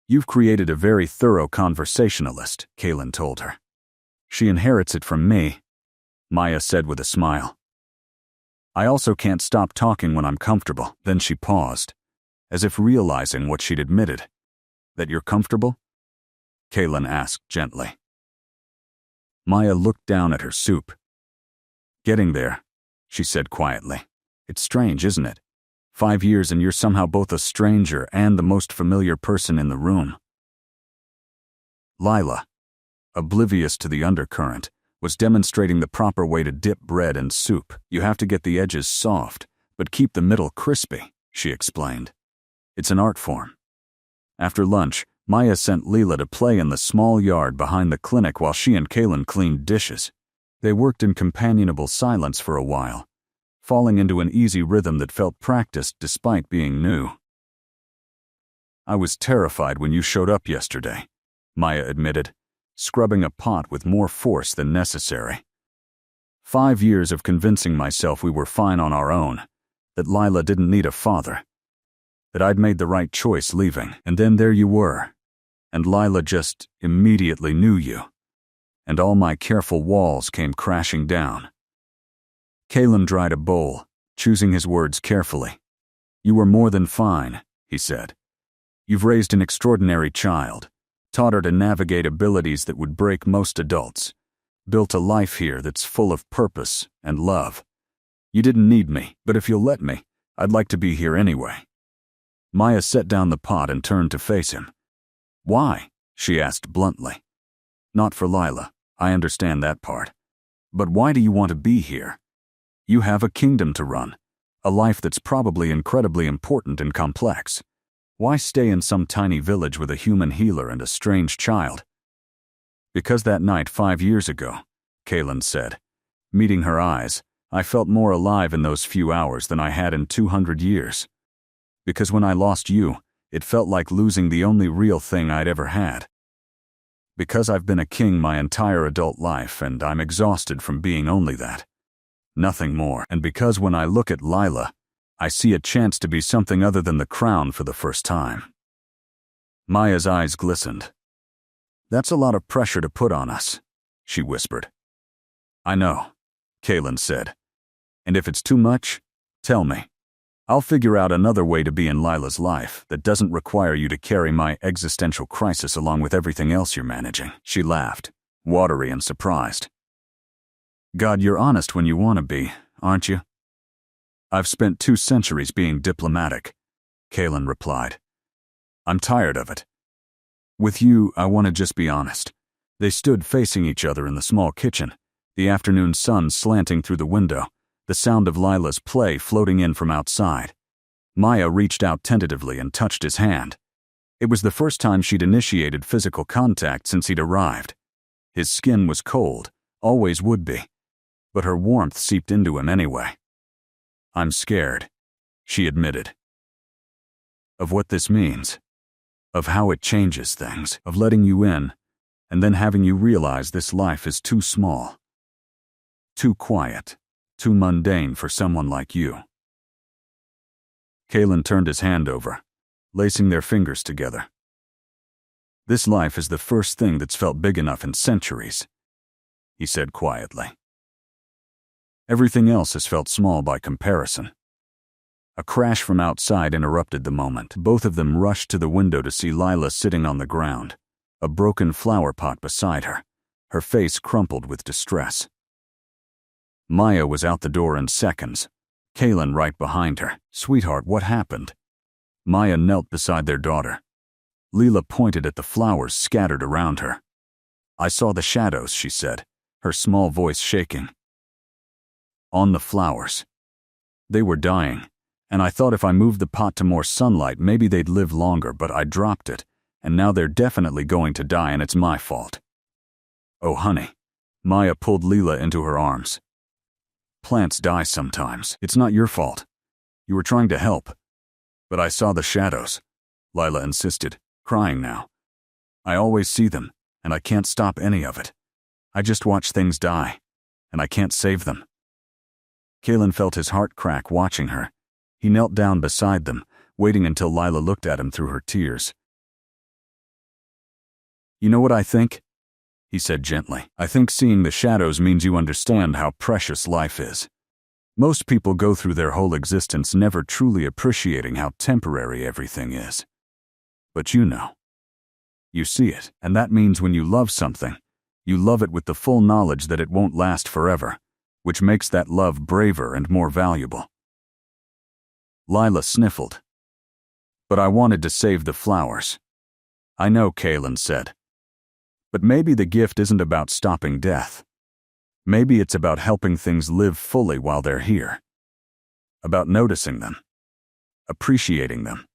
[SPEAKER 1] You've created a very thorough conversationalist, Kalen told her. She inherits it from me, Maya said with a smile. I also can't stop talking when I'm comfortable. Then she paused, as if realizing what she'd admitted. That you're comfortable? Kalen asked gently. Maya looked down at her soup. Getting there, she said quietly. It's strange, isn't it? 5 years and you're somehow both a stranger and the most familiar person in the room. Lila, oblivious to the undercurrent, was demonstrating the proper way to dip bread in soup. You have to get the edges soft, but keep the middle crispy, she explained. It's an art form. After lunch, Maya sent Lila to play in the small yard behind the clinic while she and Kalen cleaned dishes. They worked in companionable silence for a while, falling into an easy rhythm that felt practiced despite being new. I was terrified when you showed up yesterday, Maya admitted, scrubbing a pot with more force than necessary. 5 years of convincing myself we were fine on our own, that Lila didn't need a father, that I'd made the right choice leaving, and then there you were, and Lila just immediately knew you, and all my careful walls came crashing down. Kalen dried a bowl, choosing his words carefully. You were more than fine, he said. You've raised an extraordinary child, taught her to navigate abilities that would break most adults, Built a life here that's full of purpose and love. You didn't need me, but if you'll let me, I'd like to be here anyway." Maya set down the pot and turned to face him. "Why?" she asked bluntly. "Not for Lila, I understand that part. But why do you want to be here? You have a kingdom to run, a life that's probably incredibly important and complex. Why stay in some tiny village with a human healer and a strange child?" "Because that night 5 years ago," Kaylin said. Meeting her eyes, I felt more alive in those few hours than I had in 200 years. Because when I lost you, it felt like losing the only real thing I'd ever had. Because I've been a king my entire adult life and I'm exhausted from being only that. Nothing more. And because when I look at Lila, I see a chance to be something other than the crown for the first time." Maya's eyes glistened. "That's a lot of pressure to put on us," she whispered. "I know," Kaylin said. "And if it's too much, tell me. I'll figure out another way to be in Lila's life that doesn't require you to carry my existential crisis along with everything else you're managing." She laughed, watery and surprised. "God, you're honest when you want to be, aren't you?" "I've spent 2 centuries being diplomatic," Kaylin replied. "I'm tired of it. With you, I want to just be honest." They stood facing each other in the small kitchen, the afternoon sun slanting through the window, the sound of Lila's play floating in from outside. Maya reached out tentatively and touched his hand. It was the first time she'd initiated physical contact since he'd arrived. His skin was cold, always would be, but her warmth seeped into him anyway. "I'm scared," she admitted. "Of what this means. Of how it changes things. Of letting you in, and then having you realize this life is too small. Too quiet. Too mundane for someone like you." Kaylin turned his hand over, lacing their fingers together. "This life is the first thing that's felt big enough in centuries," he said quietly. "Everything else has felt small by comparison." A crash from outside interrupted the moment. Both of them rushed to the window to see Lila sitting on the ground, a broken flower pot beside her, her face crumpled with distress. Maya was out the door in seconds, Kaylin right behind her. "Sweetheart, what happened?" Maya knelt beside their daughter. Lila pointed at the flowers scattered around her. "I saw the shadows," she said, her small voice shaking. "On the flowers. They were dying, and I thought if I moved the pot to more sunlight maybe they'd live longer, but I dropped it, and now they're definitely going to die and it's my fault." "Oh, honey." Maya pulled Lila into her arms. "Plants die sometimes. It's not your fault. You were trying to help." "But I saw the shadows," Lila insisted, crying now. "I always see them, and I can't stop any of it. I just watch things die, and I can't save them." Kaylin felt his heart crack watching her. He knelt down beside them, waiting until Lila looked at him through her tears. "You know what I think?" he said gently. "I think seeing the shadows means you understand how precious life is. Most people go through their whole existence never truly appreciating how temporary everything is. But you know. You see it, and that means when you love something, you love it with the full knowledge that it won't last forever, which makes that love braver and more valuable." Lila sniffled. "But I wanted to save the flowers." "I know," Kaylin said. "But maybe the gift isn't about stopping death. Maybe it's about helping things live fully while they're here. About noticing them, appreciating them,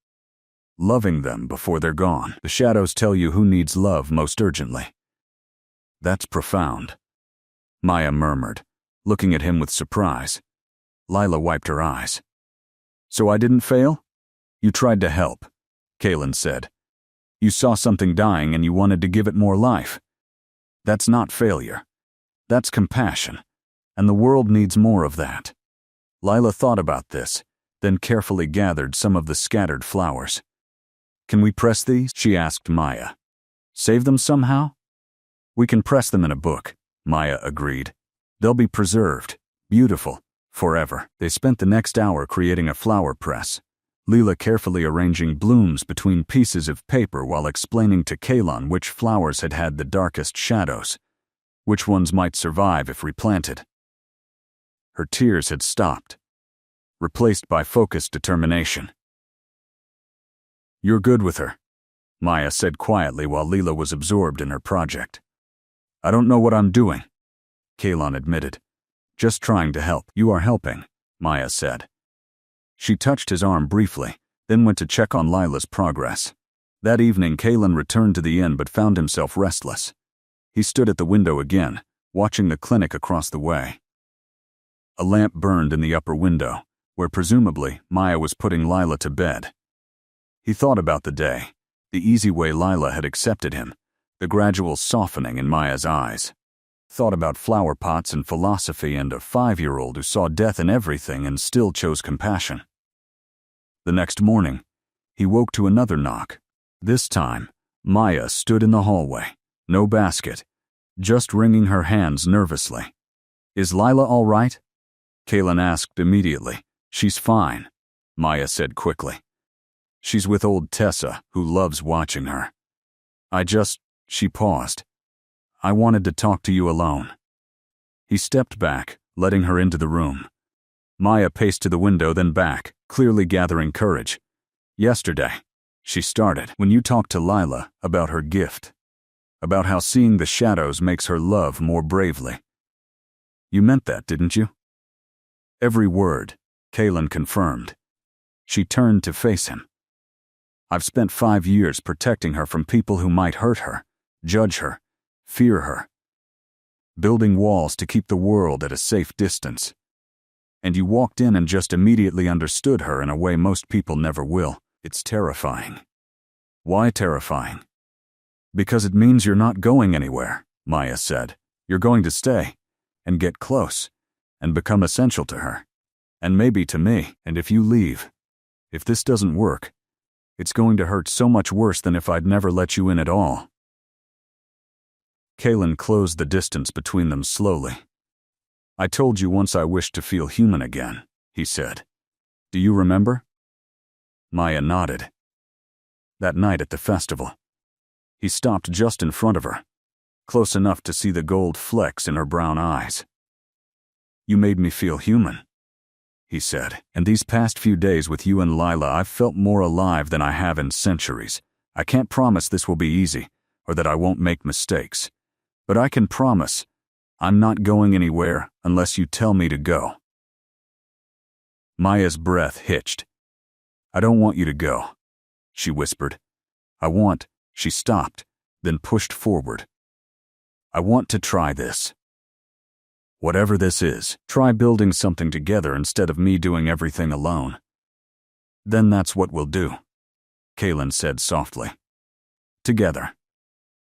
[SPEAKER 1] loving them before they're gone. The shadows tell you who needs love most urgently." "That's profound," Maya murmured, looking at him with surprise. Lila wiped her eyes. "So I didn't fail? You tried to help," Kaylin said. "You saw something dying and you wanted to give it more life. That's not failure. That's compassion, and the world needs more of that." Lila thought about this, then carefully gathered some of the scattered flowers. "Can we press these?" she asked Maya. "Save them somehow?" "We can press them in a book," Maya agreed. "They'll be preserved, beautiful, forever." They spent the next hour creating a flower press, Lila carefully arranging blooms between pieces of paper while explaining to Kaylin which flowers had had the darkest shadows, Which ones might survive if replanted? Her tears had stopped, replaced by focused determination. You're good with her, Maya said quietly while Leela was absorbed in her project. I don't know what I'm doing, Kalon admitted. Just trying to help. You are helping, Maya said. She touched his arm briefly, then went to check on Lila's progress. That evening, Kalon returned to the inn but found himself restless. He stood at the window again, watching the clinic across the way. A lamp burned in the upper window, where presumably Maya was putting Lila to bed. He thought about the day, the easy way Lila had accepted him, the gradual softening in Maya's eyes. Thought about flower pots and philosophy and a 5-year-old who saw death in everything and still chose compassion. The next morning, he woke to another knock. This time, Maya stood in the hallway, no basket, just wringing her hands nervously. Is Lila all right? Kalon asked immediately. She's fine, Maya said quickly. She's with old Tessa, who loves watching her. She paused. I wanted to talk to you alone. He stepped back, letting her into the room. Maya paced to the window, then back, clearly gathering courage. Yesterday, she started, when you talked to Lila about her gift, about how seeing the shadows makes her love more bravely. You meant that, didn't you? Every word, Kalon confirmed. She turned to face him. I've spent 5 years protecting her from people who might hurt her, judge her, fear her. Building walls to keep the world at a safe distance. And you walked in and just immediately understood her in a way most people never will. It's terrifying. Why terrifying? Because it means you're not going anywhere, Maya said. You're going to stay, and get close, and become essential to her. And maybe to me. And if you leave, if this doesn't work, it's going to hurt so much worse than if I'd never let you in at all. Kalon closed the distance between them slowly. I told you once I wished to feel human again, he said. Do you remember? Maya nodded. That night at the festival. He stopped just in front of her, close enough to see the gold flecks in her brown eyes. You made me feel human, he said, and these past few days with you and Lila I've felt more alive than I have in centuries. I can't promise this will be easy, or that I won't make mistakes. But I can promise, I'm not going anywhere unless you tell me to go. Maya's breath hitched. I don't want you to go, she whispered. She stopped, then pushed forward. I want to try this. Whatever this is, try building something together instead of me doing everything alone. Then that's what we'll do, Kalon said softly. Together.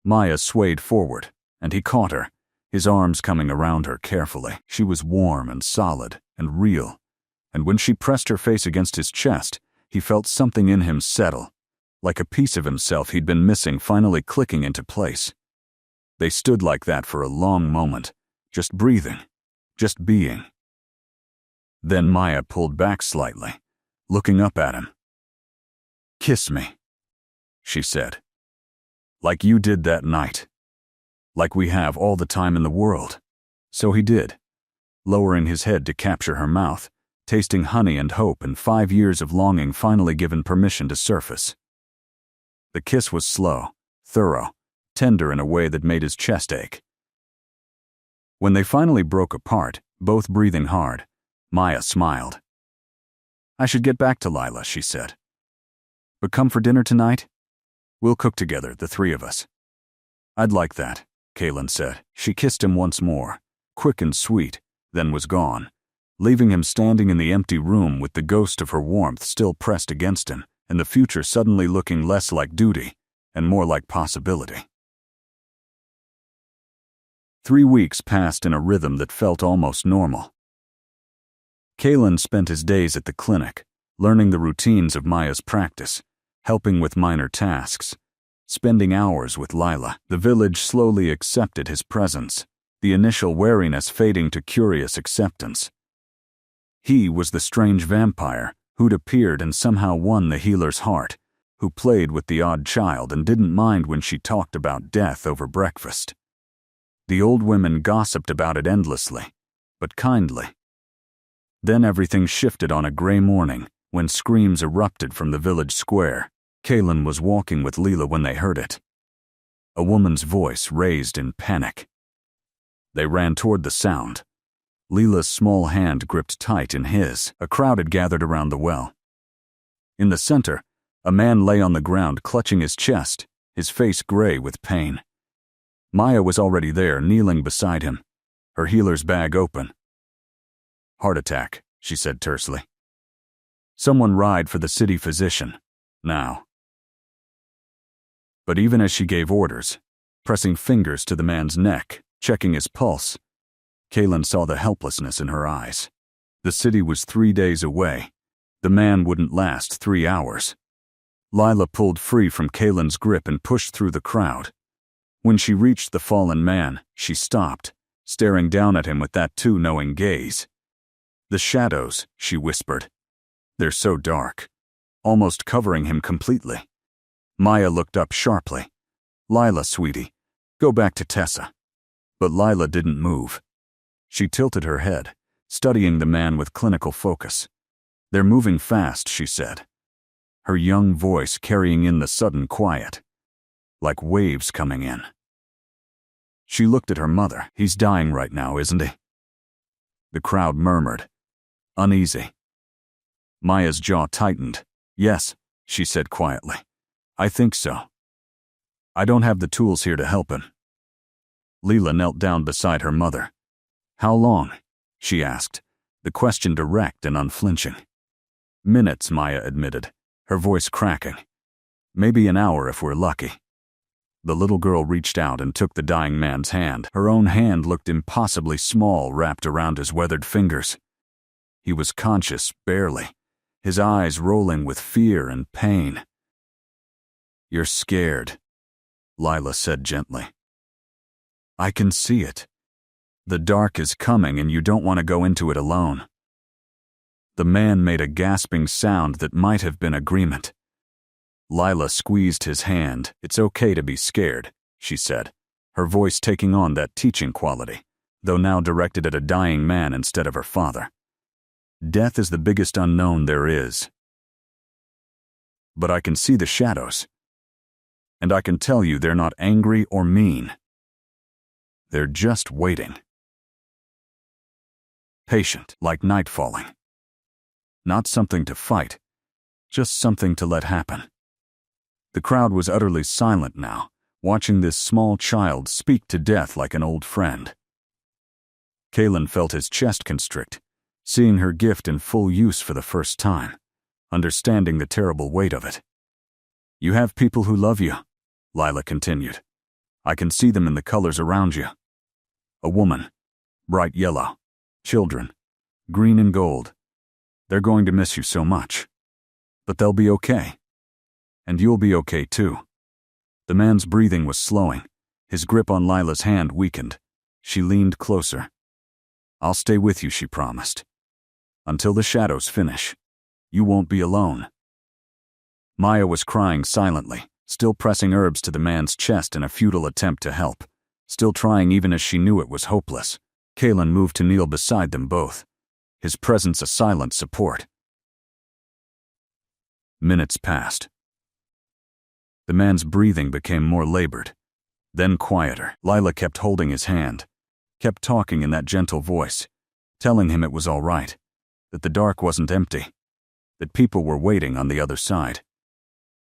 [SPEAKER 1] Maya swayed forward, and he caught her, his arms coming around her carefully. She was warm and solid and real, and when she pressed her face against his chest, he felt something in him settle, like a piece of himself he'd been missing finally clicking into place. They stood like that for a long moment, just breathing, just being. Then Maya pulled back slightly, looking up at him. Kiss me, she said. Like you did that night. Like we have all the time in the world. So he did, lowering his head to capture her mouth, tasting honey and hope and 5 years of longing finally given permission to surface. The kiss was slow, thorough, tender in a way that made his chest ache. When they finally broke apart, both breathing hard, Maya smiled. I should get back to Lila, she said. But come for dinner tonight? We'll cook together, the 3 of us. I'd like that, Kalon said. She kissed him once more, quick and sweet, then was gone, leaving him standing in the empty room with the ghost of her warmth still pressed against him, and the future suddenly looking less like duty and more like possibility. 3 weeks passed in a rhythm that felt almost normal. Kalon spent his days at the clinic, learning the routines of Maya's practice, helping with minor tasks, spending hours with Lila. The village slowly accepted his presence, the initial wariness fading to curious acceptance. He was the strange vampire who'd appeared and somehow won the healer's heart, who played with the odd child and didn't mind when she talked about death over breakfast. The old women gossiped about it endlessly, but kindly. Then everything shifted on a gray morning when screams erupted from the village square. Kaylin was walking with Leela when they heard it. A woman's voice raised in panic. They ran toward the sound. Leela's small hand gripped tight in his. A crowd had gathered around the well. In the center, a man lay on the ground clutching his chest, his face gray with pain. Maya was already there, kneeling beside him, her healer's bag open. "Heart attack," she said tersely. "Someone ride for the city physician, now." But even as she gave orders, pressing fingers to the man's neck, checking his pulse, Kaylin saw the helplessness in her eyes. The city was 3 days away. The man wouldn't last 3 hours. Lila pulled free from Kaylin's grip and pushed through the crowd. When she reached the fallen man, she stopped, staring down at him with that too knowing gaze. "The shadows," she whispered. "They're so dark, almost covering him completely." Maya looked up sharply. "Lila, sweetie, go back to Tessa." But Lila didn't move. She tilted her head, studying the man with clinical focus. "They're moving fast," she said, her young voice carrying in the sudden quiet, like waves coming in. She looked at her mother. "He's dying right now, isn't he?" The crowd murmured, uneasy. Maya's jaw tightened. "Yes," she said quietly. "I think so. I don't have the tools here to help him." Leela knelt down beside her mother. "How long?" she asked, the question direct and unflinching. "Minutes," Maya admitted, her voice cracking. "Maybe an hour if we're lucky." The little girl reached out and took the dying man's hand. Her own hand looked impossibly small wrapped around his weathered fingers. He was conscious, barely, his eyes rolling with fear and pain. "You're scared," Lila said gently. "I can see it. The dark is coming and you don't want to go into it alone." The man made a gasping sound that might have been agreement. Lila squeezed his hand. "It's okay to be scared," she said, her voice taking on that teaching quality, though now directed at a dying man instead of her father. "Death is the biggest unknown there is. But I can see the shadows. And I can tell you they're not angry or mean. They're just waiting. Patient, like night falling. Not something to fight, just something to let happen." The crowd was utterly silent now, watching this small child speak to death like an old friend. Kaylin felt his chest constrict, seeing her gift in full use for the first time, understanding the terrible weight of it. "You have people who love you," Lila continued. "I can see them in the colors around you. A woman, bright yellow. Children, green and gold. They're going to miss you so much. But they'll be okay. And you'll be okay too." The man's breathing was slowing. His grip on Lila's hand weakened. She leaned closer. "I'll stay with you," she promised. "Until the shadows finish. You won't be alone." Maya was crying silently, still pressing herbs to the man's chest in a futile attempt to help, still trying even as she knew it was hopeless. Kaylin moved to kneel beside them both, his presence a silent support. Minutes passed. The man's breathing became more labored, then quieter. Lila kept holding his hand, kept talking in that gentle voice, telling him it was all right, that the dark wasn't empty, that people were waiting on the other side.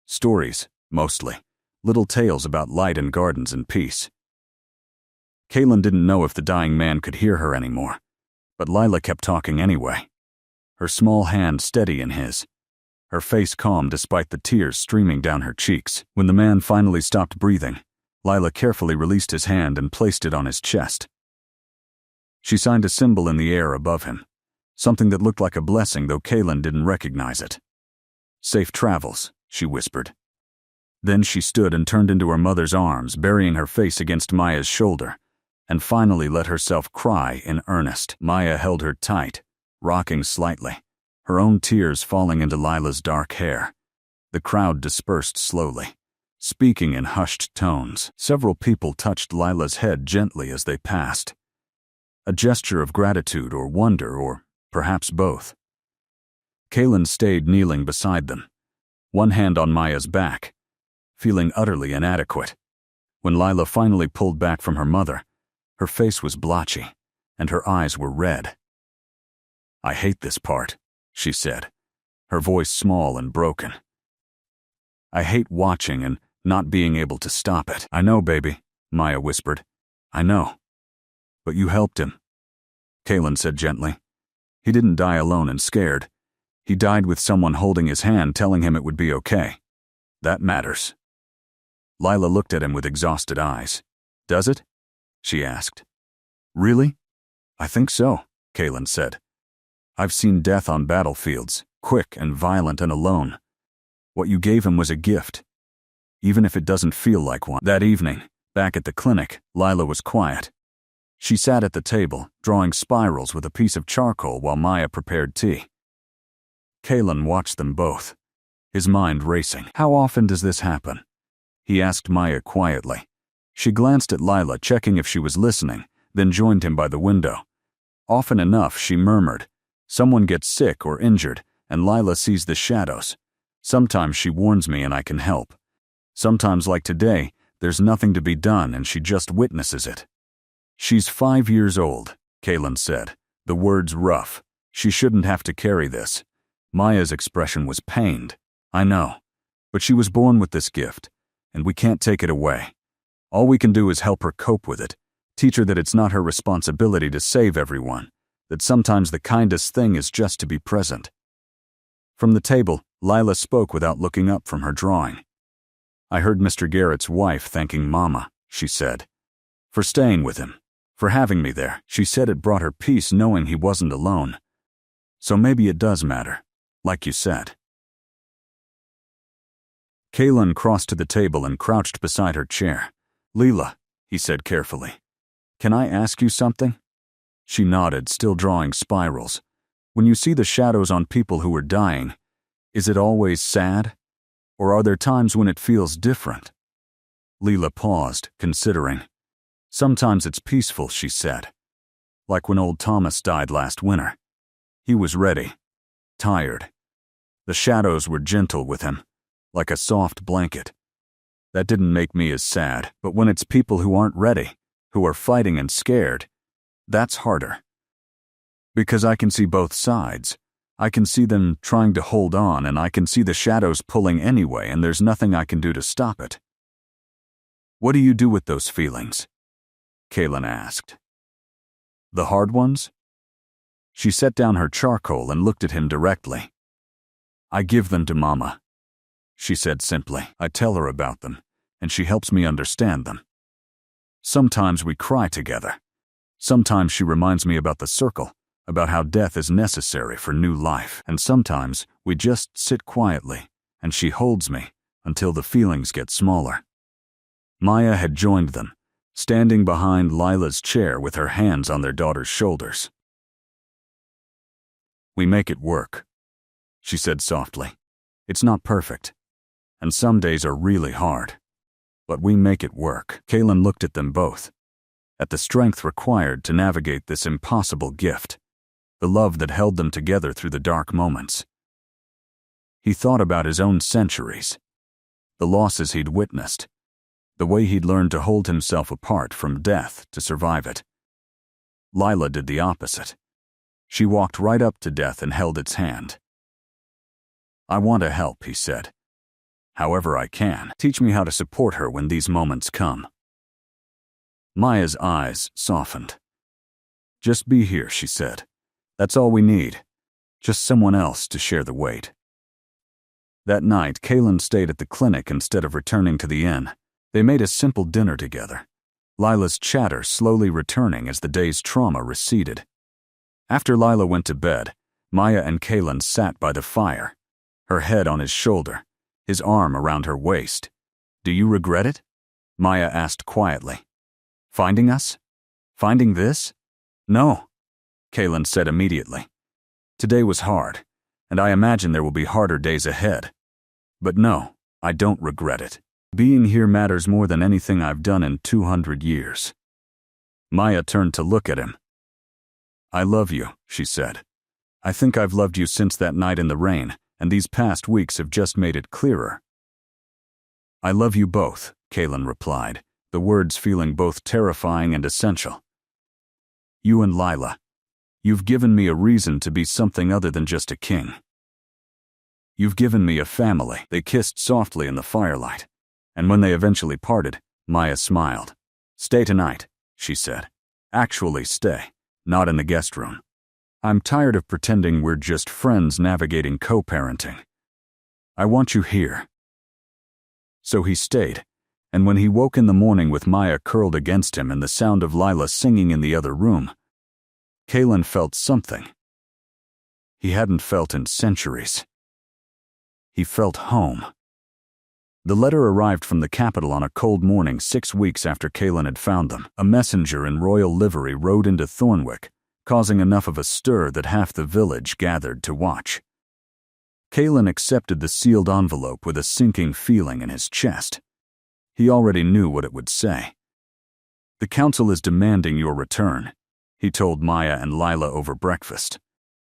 [SPEAKER 1] Stories, mostly, little tales about light and gardens and peace. Kaylin didn't know if the dying man could hear her anymore, but Lila kept talking anyway, her small hand steady in his, her face calm despite the tears streaming down her cheeks. When the man finally stopped breathing, Lila carefully released his hand and placed it on his chest. She signed a symbol in the air above him, something that looked like a blessing though Kaylin didn't recognize it. "Safe travels," she whispered. Then she stood and turned into her mother's arms, burying her face against Maya's shoulder, and finally let herself cry in earnest. Maya held her tight, rocking slightly, her own tears falling into Lila's dark hair. The crowd dispersed slowly, speaking in hushed tones. Several people touched Lila's head gently as they passed. A gesture of gratitude or wonder, or perhaps both. Kaylin stayed kneeling beside them, one hand on Maya's back, feeling utterly inadequate. When Lila finally pulled back from her mother, her face was blotchy, and her eyes were red. "I hate this part," she said, her voice small and broken. "I hate watching and not being able to stop it." "I know, baby," Maya whispered. "I know. But you helped him," Kaylin said gently. "He didn't die alone and scared. He died with someone holding his hand telling him it would be okay. That matters." Lila looked at him with exhausted eyes. "Does it?" she asked. "Really?" "I think so," Kaylin said. "I've seen death on battlefields, quick and violent and alone. What you gave him was a gift, even if it doesn't feel like one." That evening, back at the clinic, Lila was quiet. She sat at the table, drawing spirals with a piece of charcoal while Maya prepared tea. Kaylin watched them both, his mind racing. "How often does this happen?" he asked Maya quietly. She glanced at Lila, checking if she was listening, then joined him by the window. "Often enough," she murmured. "Someone gets sick or injured, and Lila sees the shadows. Sometimes she warns me and I can help. Sometimes, like today, there's nothing to be done and she just witnesses it." "She's 5 years old," Kaylin said, the words rough. "She shouldn't have to carry this." Maya's expression was pained. "I know. But she was born with this gift, and we can't take it away. All we can do is help her cope with it, teach her that it's not her responsibility to save everyone, that sometimes the kindest thing is just to be present." From the table, Lila spoke without looking up from her drawing. "I heard Mr. Garrett's wife thanking Mama," she said, "for staying with him, for having me there. She said it brought her peace knowing he wasn't alone. So maybe it does matter, like you said." Kaylin crossed to the table and crouched beside her chair. "Lila," he said carefully, "can I ask you something?" She nodded, still drawing spirals. "When you see the shadows on people who are dying, is it always sad? Or are there times when it feels different?" Lila paused, considering. "Sometimes it's peaceful," she said. "Like when old Thomas died last winter. He was ready, tired. The shadows were gentle with him, like a soft blanket. That didn't make me as sad, but when it's people who aren't ready, who are fighting and scared, that's harder. Because I can see both sides. I can see them trying to hold on, and I can see the shadows pulling anyway, and there's nothing I can do to stop it." "What do you do with those feelings?" Kaylin asked. "The hard ones?" She set down her charcoal and looked at him directly. "I give them to Mama," she said simply. "I tell her about them, and she helps me understand them. Sometimes we cry together. Sometimes she reminds me about the circle, about how death is necessary for new life. And sometimes we just sit quietly, and she holds me until the feelings get smaller." Maya had joined them, standing behind Lila's chair with her hands on their daughter's shoulders. "We make it work," she said softly. "It's not perfect, and some days are really hard. But we make it work." Kaylin looked at them both, at the strength required to navigate this impossible gift, the love that held them together through the dark moments. He thought about his own centuries, the losses he'd witnessed, the way he'd learned to hold himself apart from death to survive it. Lila did the opposite. She walked right up to death and held its hand. "I want to help," he said. "However I can. Teach me how to support her when these moments come." Maya's eyes softened. "Just be here," she said. "That's all we need. Just someone else to share the weight." That night, Kaylin stayed at the clinic instead of returning to the inn. They made a simple dinner together, Lila's chatter slowly returning as the day's trauma receded. After Lila went to bed, Maya and Kaylin sat by the fire, her head on his shoulder, his arm around her waist. "Do you regret it?" Maya asked quietly. "Finding us? Finding this?" "No," Kaylin said immediately. "Today was hard, and I imagine there will be harder days ahead. But no, I don't regret it." Being here matters more than anything I've done in 200 years. Maya turned to look at him. I love you, she said. I think I've loved you since that night in the rain, and these past weeks have just made it clearer. I love you both, Kaelin replied, the words feeling both terrifying and essential. You and Lila. You've given me a reason to be something other than just a king. You've given me a family. They kissed softly in the firelight. And when they eventually parted, Maya smiled. Stay tonight, she said. Actually stay, not in the guest room. I'm tired of pretending we're just friends navigating co-parenting. I want you here. So he stayed, and when he woke in the morning with Maya curled against him and the sound of Lila singing in the other room, Kaelin felt something he hadn't felt in centuries. He felt home. The letter arrived from the capital on a cold morning 6 weeks after Kaelin had found them. A messenger in royal livery rode into Thornwick, causing enough of a stir that half the village gathered to watch. Kaelin accepted the sealed envelope with a sinking feeling in his chest. He already knew what it would say. The council is demanding your return, he told Maya and Lila over breakfast.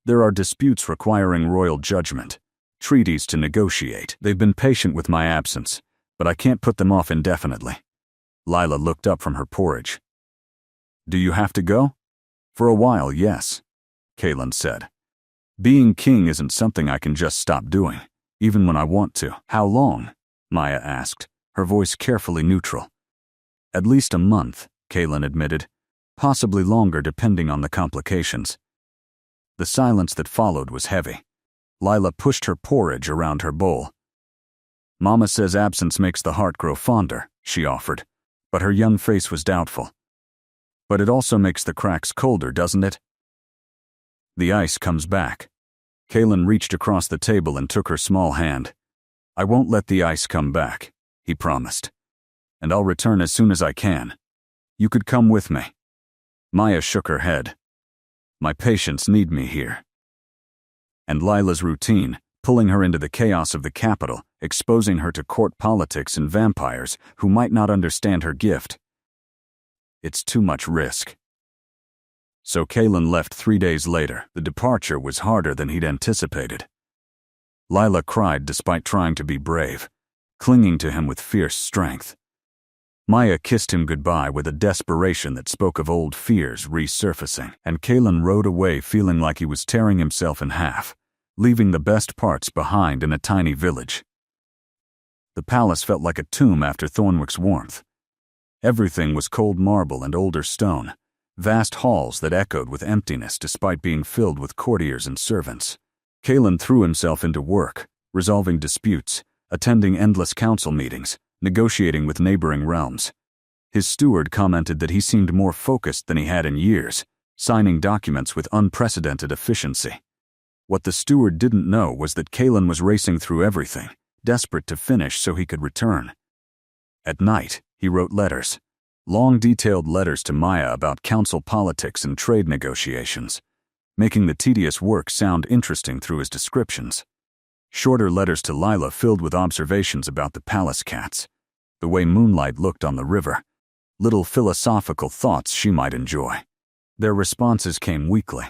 [SPEAKER 1] There are disputes requiring royal judgment, treaties to negotiate. They've been patient with my absence, but I can't put them off indefinitely. Lila looked up from her porridge. Do you have to go? For a while, yes, Kaelin said. Being king isn't something I can just stop doing, even when I want to. How long? Maya asked, her voice carefully neutral. At least a month, Kaelin admitted, possibly longer depending on the complications. The silence that followed was heavy. Lila pushed her porridge around her bowl. Mama says absence makes the heart grow fonder, she offered, but her young face was doubtful. But it also makes the cracks colder, doesn't it? The ice comes back. Kaelin reached across the table and took her small hand. I won't let the ice come back, he promised. And I'll return as soon as I can. You could come with me. Maya shook her head. My patients need me here. And Lila's routine, pulling her into the chaos of the capital, exposing her to court politics and vampires who might not understand her gift. It's too much risk. So Kaelin left 3 days later. The departure was harder than he'd anticipated. Lila cried despite trying to be brave, clinging to him with fierce strength. Maya kissed him goodbye with a desperation that spoke of old fears resurfacing, and Kaelin rode away feeling like he was tearing himself in half, leaving the best parts behind in a tiny village. The palace felt like a tomb after Thornwick's warmth. Everything was cold marble and older stone, vast halls that echoed with emptiness despite being filled with courtiers and servants. Kaelin threw himself into work, resolving disputes, attending endless council meetings, negotiating with neighboring realms. His steward commented that he seemed more focused than he had in years, signing documents with unprecedented efficiency. What the steward didn't know was that Kaelin was racing through everything, desperate to finish so he could return. At night, he wrote letters, long detailed letters to Maya about council politics and trade negotiations, making the tedious work sound interesting through his descriptions. Shorter letters to Lila filled with observations about the palace cats, the way moonlight looked on the river, little philosophical thoughts she might enjoy. Their responses came weekly.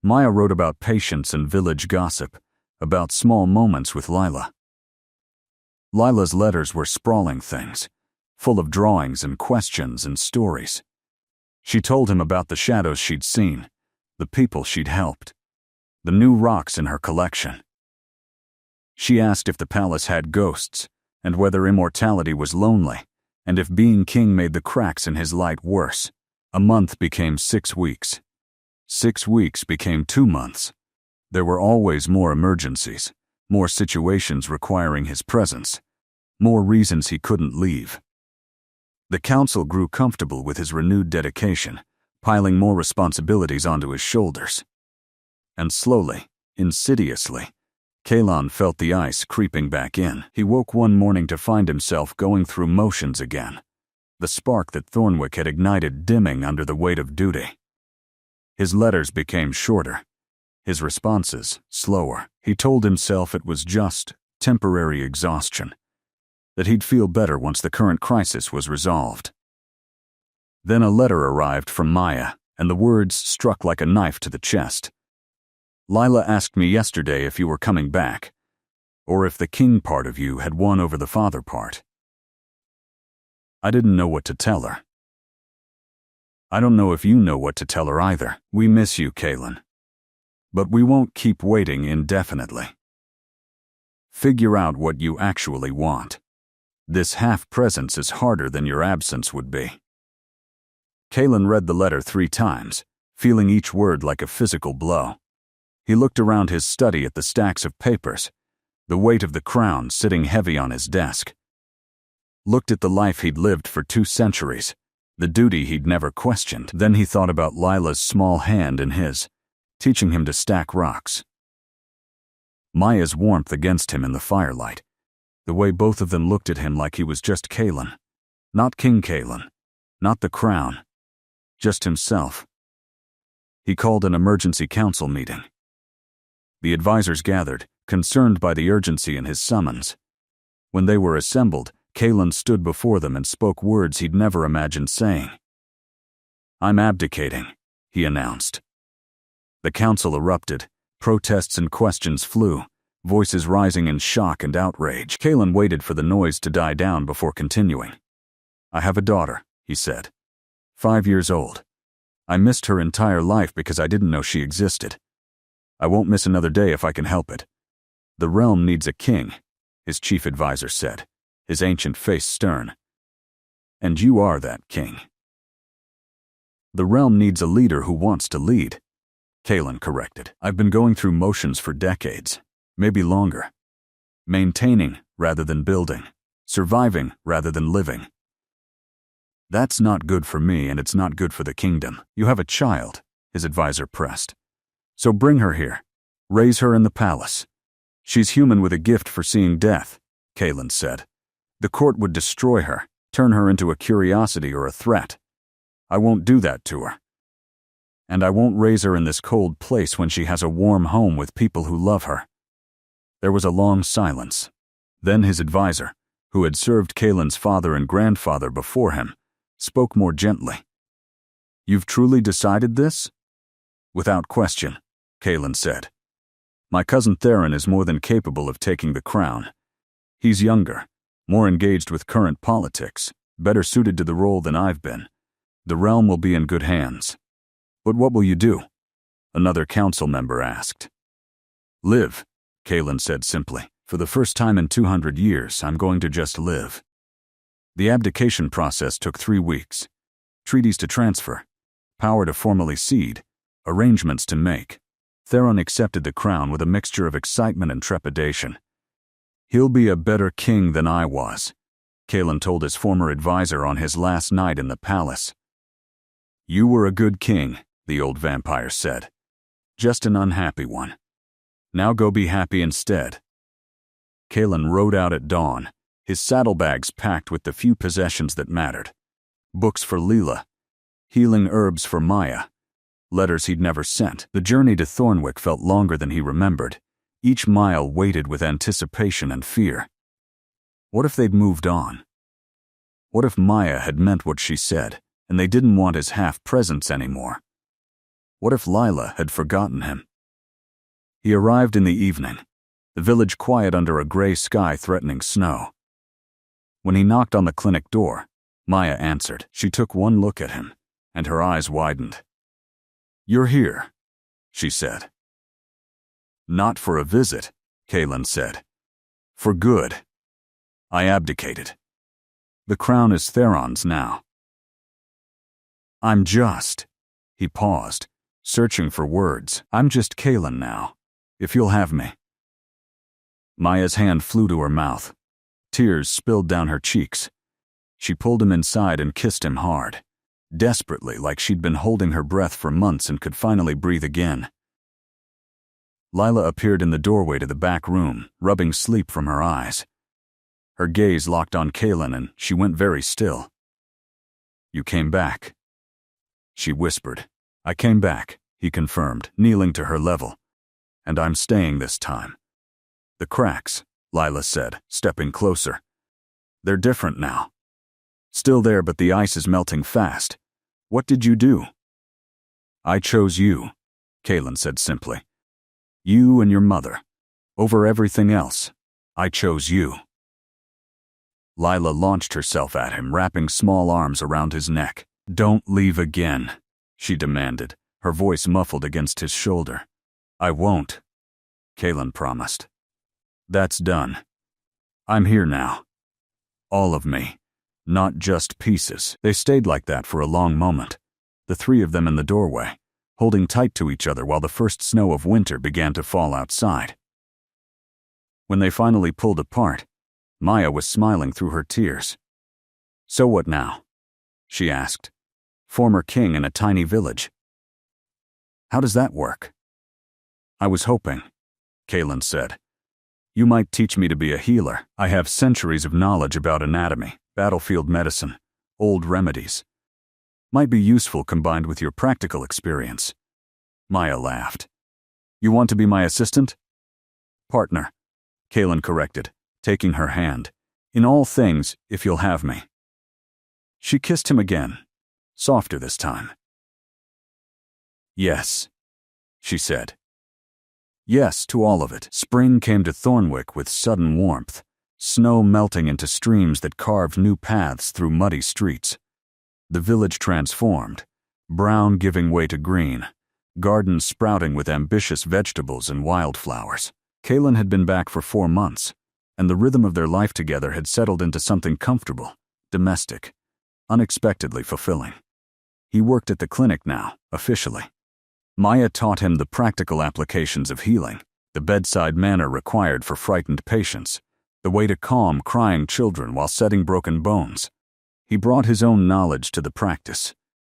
[SPEAKER 1] Maya wrote about patience and village gossip, about small moments with Lila. Lila's letters were sprawling things, full of drawings and questions and stories. She told him about the shadows she'd seen, the people she'd helped, the new rocks in her collection. She asked if the palace had ghosts, and whether immortality was lonely, and if being king made the cracks in his light worse. A month became 6 weeks. 6 weeks became 2 months. There were always more emergencies, more situations requiring his presence, more reasons he couldn't leave. The council grew comfortable with his renewed dedication, piling more responsibilities onto his shoulders. And slowly, insidiously, Kaelin felt the ice creeping back in. He woke one morning to find himself going through motions again, the spark that Thornwick had ignited dimming under the weight of duty. His letters became shorter, his responses slower. He told himself it was just temporary exhaustion. that he'd feel better once the current crisis was resolved. Then a letter arrived from Maya, and the words struck like a knife to the chest. Lila asked me yesterday if you were coming back, or if the king part of you had won over the father part. I didn't know what to tell her. I don't know if you know what to tell her either. We miss you, Kaylin. But we won't keep waiting indefinitely. Figure out what you actually want. This half-presence is harder than your absence would be. Kaylin read the letter 3 times, feeling each word like a physical blow. He looked around his study at the stacks of papers, the weight of the crown sitting heavy on his desk. Looked at the life he'd lived for 2 centuries, the duty he'd never questioned. Then he thought about Lila's small hand in his, teaching him to stack rocks. Maya's warmth against him in the firelight, the way both of them looked at him like he was just Kaylin, not King Kaylin, not the crown, just himself. He called an emergency council meeting. The advisors gathered, concerned by the urgency in his summons. When they were assembled, Kaylin stood before them and spoke words he'd never imagined saying. "I'm abdicating," he announced. The council erupted. Protests and questions flew, voices rising in shock and outrage. Kaylin waited for the noise to die down before continuing. "I have a daughter," he said. 5 years old. I missed her entire life because I didn't know she existed. I won't miss another day if I can help it. The realm needs a king," his chief advisor said, his ancient face stern. "And you are that king." "The realm needs a leader who wants to lead," Kaylin corrected. "I've been going through motions for decades, maybe longer. Maintaining rather than building, surviving rather than living. That's not good for me, and it's not good for the kingdom. You have a child," his advisor pressed. "So bring her here. Raise her in the palace. She's human with a gift for seeing death," Kaylin said. "The court would destroy her, turn her into a curiosity or a threat. I won't do that to her. And I won't raise her in this cold place when she has a warm home with people who love her." There was a long silence. Then his advisor, who had served Kaylin's father and grandfather before him, spoke more gently. "You've truly decided this?" "Without question," Kaylin said. "My cousin Theron is more than capable of taking the crown. He's younger, more engaged with current politics, better suited to the role than I've been. The realm will be in good hands." "But what will you do?" another council member asked. "Live," Kaylin said simply. "For the first time in 200 years, I'm going to just live." The abdication process took 3 weeks. Treaties to transfer, power to formally cede, arrangements to make. Theron accepted the crown with a mixture of excitement and trepidation. "He'll be a better king than I was," Kaylin told his former advisor on his last night in the palace. "You were a good king," the old vampire said. "Just an unhappy one. Now go be happy instead." Kaylin rode out at dawn, his saddlebags packed with the few possessions that mattered. Books for Leela, healing herbs for Maya, letters he'd never sent. The journey to Thornwick felt longer than he remembered, each mile weighted with anticipation and fear. What if they'd moved on? What if Maya had meant what she said, and they didn't want his half-presence anymore? What if Lila had forgotten him? He arrived in the evening, the village quiet under a gray sky threatening snow. When he knocked on the clinic door, Maya answered. She took one look at him, and her eyes widened. "You're here," she said. "Not for a visit," Kaylin said. "For good. I abdicated. The crown is Theron's now." "I'm just..." He paused, searching for words. "I'm just Kaylin now, if you'll have me." Maya's hand flew to her mouth. Tears spilled down her cheeks. She pulled him inside and kissed him hard, desperately, like she'd been holding her breath for months and could finally breathe again. Lila appeared in the doorway to the back room, rubbing sleep from her eyes. Her gaze locked on Kaylin and she went very still. "You came back," she whispered. "I came back," he confirmed, kneeling to her level. "And I'm staying this time." "The cracks," Lila said, stepping closer. They're different now. Still there, but the ice is melting fast. What did you do? I chose you, Kaylin said simply. You and your mother. Over everything else, I chose you. Lila launched herself at him, wrapping small arms around his neck. Don't leave again, she demanded, her voice muffled against his shoulder. I won't, Kaylin promised. That's done. I'm here now. All of me, not just pieces. They stayed like that for a long moment, the three of them in the doorway, holding tight to each other while the first snow of winter began to fall outside. When they finally pulled apart, Maya was smiling through her tears. So what now? She asked. Former king in a tiny village. How does that work? I was hoping, Kaylin said. You might teach me to be a healer. I have centuries of knowledge about anatomy, battlefield medicine, old remedies. Might be useful combined with your practical experience. Maya laughed. You want to be my assistant? Partner, Kaylin corrected, taking her hand. In all things, if you'll have me. She kissed him again, softer this time. Yes, she said. Yes to all of it. Spring came to Thornwick with sudden warmth, snow melting into streams that carved new paths through muddy streets. The village transformed, brown giving way to green, gardens sprouting with ambitious vegetables and wildflowers. Kaylin had been back for 4 months, and the rhythm of their life together had settled into something comfortable, domestic, unexpectedly fulfilling. He worked at the clinic now, officially. Maya taught him the practical applications of healing, the bedside manner required for frightened patients, the way to calm crying children while setting broken bones. He brought his own knowledge to the practice,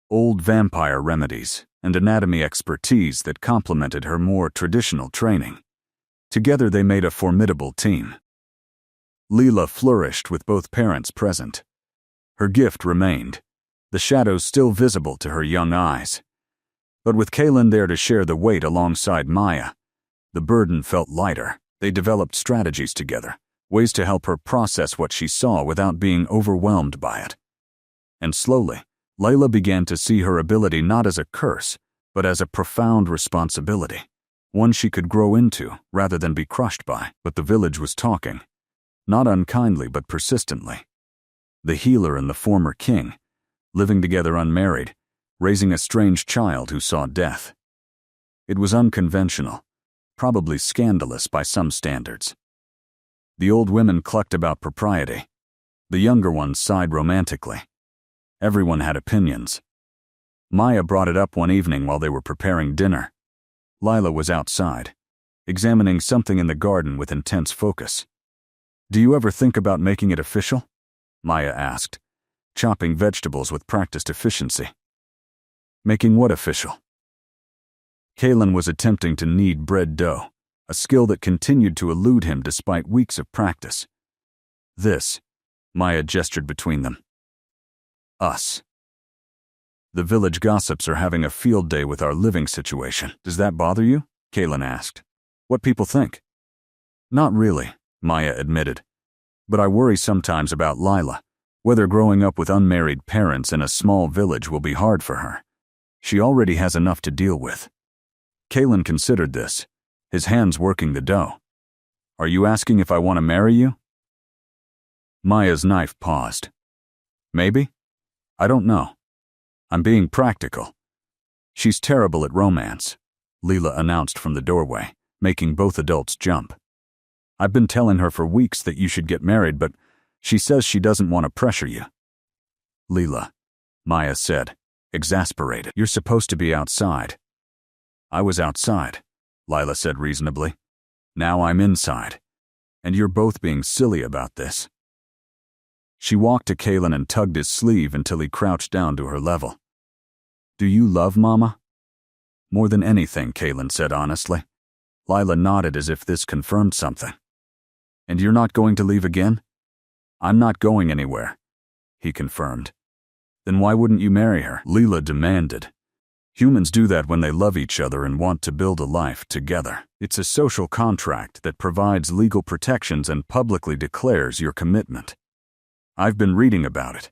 [SPEAKER 1] old vampire remedies and anatomy expertise that complemented her more traditional training. Together they made a formidable team. Leela flourished with both parents present. Her gift remained, the shadows still visible to her young eyes. But with Kaylin there to share the weight alongside Maya, the burden felt lighter. They developed strategies together, ways to help her process what she saw without being overwhelmed by it. And slowly, Layla began to see her ability not as a curse, but as a profound responsibility, one she could grow into rather than be crushed by. But the village was talking, not unkindly but persistently. The healer and the former king, living together unmarried, raising a strange child who saw death. It was unconventional, probably scandalous by some standards. The old women clucked about propriety. The younger ones sighed romantically. Everyone had opinions. Maya brought it up one evening while they were preparing dinner. Lila was outside, examining something in the garden with intense focus. Do you ever think about making it official? Maya asked, chopping vegetables with practiced efficiency. Making what official? Kaylin was attempting to knead bread dough, a skill that continued to elude him despite weeks of practice. This, Maya gestured between them. Us. The village gossips are having a field day with our living situation. Does that bother you? Kaylin asked. What people think? Not really, Maya admitted. But I worry sometimes about Lila, whether growing up with unmarried parents in a small village will be hard for her. She already has enough to deal with. Kaylin considered this, his hands working the dough. Are you asking if I want to marry you? Maya's knife paused. Maybe? I don't know. I'm being practical. She's terrible at romance, Leela announced from the doorway, making both adults jump. I've been telling her for weeks that you should get married, but she says she doesn't want to pressure you. Leela, Maya said, exasperated. You're supposed to be outside. I was outside, Lila said reasonably. Now I'm inside. And you're both being silly about this. She walked to Kaylin and tugged his sleeve until he crouched down to her level. Do you love Mama? More than anything, Kaylin said honestly. Lila nodded as if this confirmed something. And you're not going to leave again? I'm not going anywhere, he confirmed. Then why wouldn't you marry her? Leela demanded. Humans do that when they love each other and want to build a life together. It's a social contract that provides legal protections and publicly declares your commitment. I've been reading about it.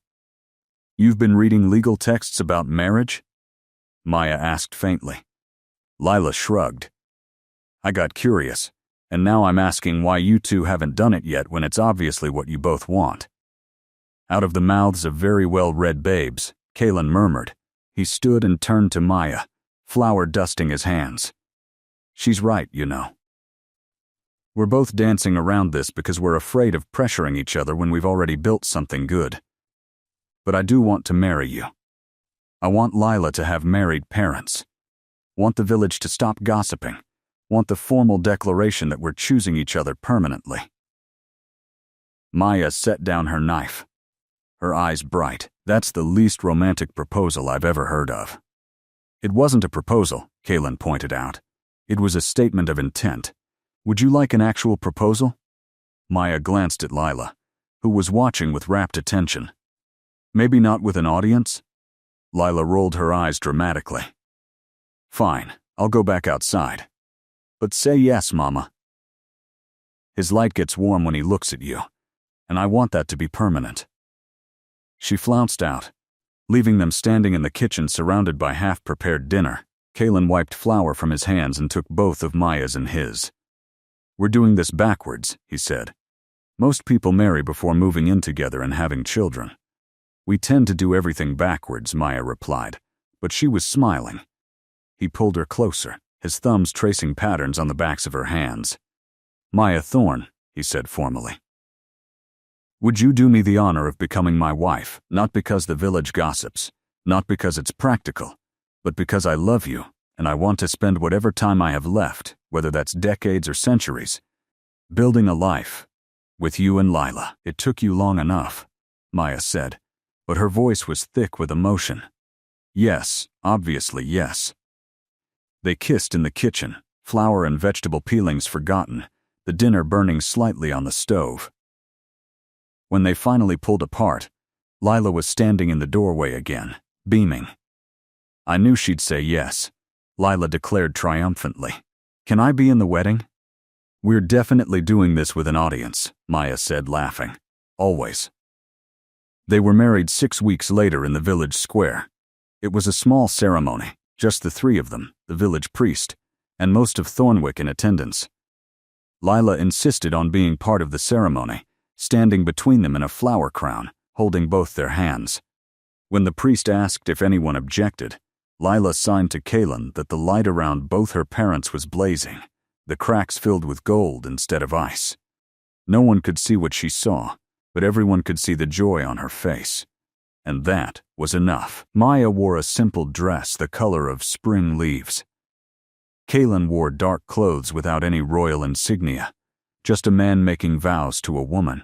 [SPEAKER 1] You've been reading legal texts about marriage? Maya asked faintly. Lila shrugged. I got curious, and now I'm asking why you two haven't done it yet when it's obviously what you both want. Out of the mouths of very well-read babes, Kalen murmured. He stood and turned to Maya, flour dusting his hands. She's right, you know. We're both dancing around this because we're afraid of pressuring each other when we've already built something good. But I do want to marry you. I want Lila to have married parents. Want the village to stop gossiping. Want the formal declaration that we're choosing each other permanently. Maya set down her knife. Her eyes bright. That's the least romantic proposal I've ever heard of. It wasn't a proposal, Kalen pointed out. It was a statement of intent. Would you like an actual proposal? Maya glanced at Lila, who was watching with rapt attention. Maybe not with an audience? Lila rolled her eyes dramatically. Fine, I'll go back outside. But say yes, Mama. His light gets warm when he looks at you, and I want that to be permanent. She flounced out, leaving them standing in the kitchen surrounded by half-prepared dinner. Kalen wiped flour from his hands and took both of Maya's in his. We're doing this backwards, he said. Most people marry before moving in together and having children. We tend to do everything backwards, Maya replied, but she was smiling. He pulled her closer, his thumbs tracing patterns on the backs of her hands. Maya Thorne, he said formally. Would you do me the honor of becoming my wife, not because the village gossips, not because it's practical, but because I love you, and I want to spend whatever time I have left, whether that's decades or centuries, building a life with you and Lila. It took you long enough, Maya said, but her voice was thick with emotion. Yes, obviously yes. They kissed in the kitchen, flour and vegetable peelings forgotten, the dinner burning slightly on the stove. When they finally pulled apart, Lila was standing in the doorway again, beaming. I knew she'd say yes, Lila declared triumphantly. Can I be in the wedding? We're definitely doing this with an audience, Maya said, laughing. Always. They were married 6 weeks later in the village square. It was a small ceremony, just the three of them, the village priest, and most of Thornwick in attendance. Lila insisted on being part of the ceremony, standing between them in a flower crown, holding both their hands. When the priest asked if anyone objected, Lila signed to Kalen that the light around both her parents was blazing, the cracks filled with gold instead of ice. No one could see what she saw, but everyone could see the joy on her face. And that was enough. Maya wore a simple dress the color of spring leaves. Kalen wore dark clothes without any royal insignia, just a man making vows to a woman.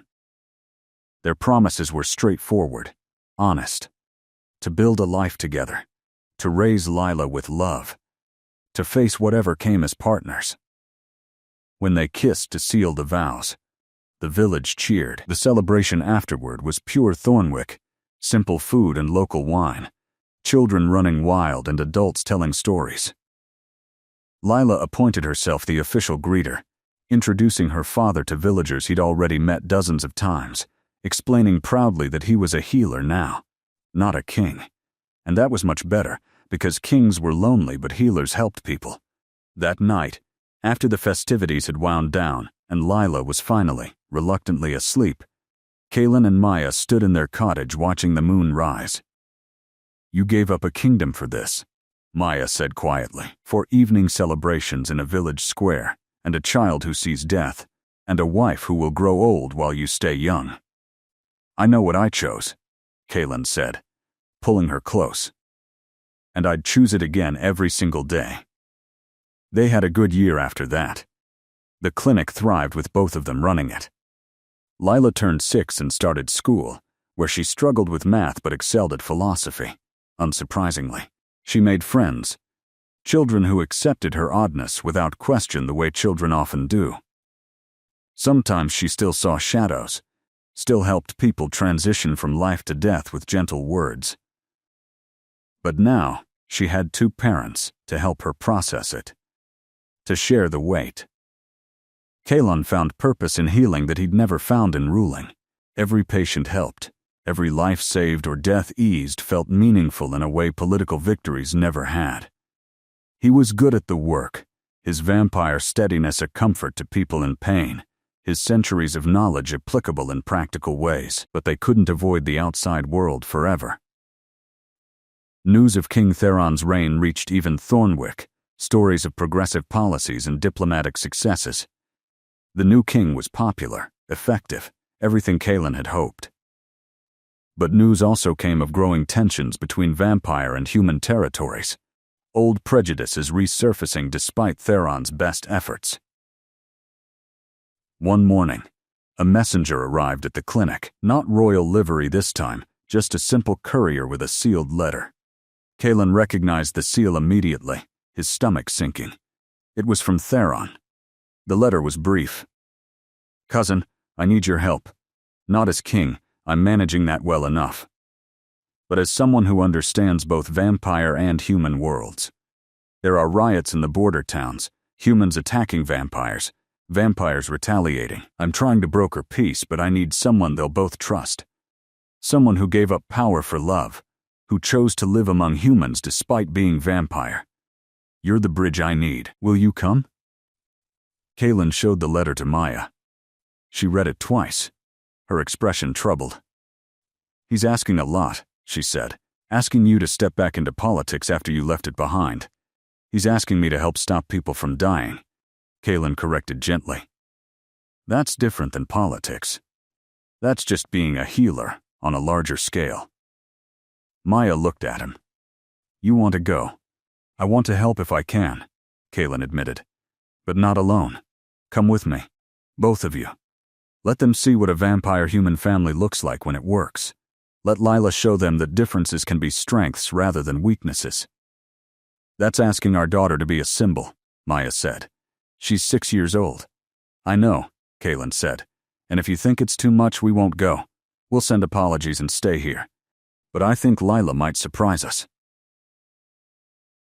[SPEAKER 1] Their promises were straightforward, honest. To build a life together, to raise Lila with love, to face whatever came as partners. When they kissed to seal the vows, the village cheered. The celebration afterward was pure Thornwick, simple food and local wine, children running wild and adults telling stories. Lila appointed herself the official greeter, introducing her father to villagers he'd already met dozens of times, explaining proudly that he was a healer now, not a king. And that was much better, because kings were lonely but healers helped people. That night, after the festivities had wound down and Lila was finally, reluctantly asleep, Kalen and Maya stood in their cottage watching the moon rise. You gave up a kingdom for this, Maya said quietly, for evening celebrations in a village square, and a child who sees death, and a wife who will grow old while you stay young. I know what I chose, Kalen said, pulling her close. And I'd choose it again every single day. They had a good year after that. The clinic thrived with both of them running it. Lila turned 6 and started school, where she struggled with math but excelled at philosophy. Unsurprisingly, she made friends, children who accepted her oddness without question the way children often do. Sometimes she still saw shadows, still helped people transition from life to death with gentle words. But now, she had 2 parents to help her process it, to share the weight. Kalen found purpose in healing that he'd never found in ruling, Every patient helped. Every life saved or death eased felt meaningful in a way political victories never had. He was good at the work, his vampire steadiness a comfort to people in pain, his centuries of knowledge applicable in practical ways, but they couldn't avoid the outside world forever. News of King Theron's reign reached even Thornwick, stories of progressive policies and diplomatic successes. The new king was popular, effective, everything Kaelin had hoped. But news also came of growing tensions between vampire and human territories, old prejudices resurfacing despite Theron's best efforts. One morning, a messenger arrived at the clinic, not royal livery this time, just a simple courier with a sealed letter. Kaelin recognized the seal immediately, his stomach sinking. It was from Theron. The letter was brief. "Cousin, I need your help. Not as king, I'm managing that well enough. But as someone who understands both vampire and human worlds. There are riots in the border towns, humans attacking vampires, vampires retaliating. I'm trying to broker peace, but I need someone they'll both trust. Someone who gave up power for love, who chose to live among humans despite being vampire. You're the bridge I need. Will you come?" Kaelin showed the letter to Maya. She read it twice, her expression troubled. "He's asking a lot," she said, "asking you to step back into politics after you left it behind. He's asking me to help stop people from dying," Kaelin corrected gently. "That's different than politics. That's just being a healer on a larger scale." Maya looked at him. "You want to go. I want to help if I can," Kaelin admitted. "But not alone. Come with me. Both of you. Let them see what a vampire-human family looks like when it works. Let Lila show them that differences can be strengths rather than weaknesses." "That's asking our daughter to be a symbol," Maya said. "She's 6 years old." "I know," Kaelin said. "And if you think it's too much, we won't go. We'll send apologies and stay here. But I think Lila might surprise us."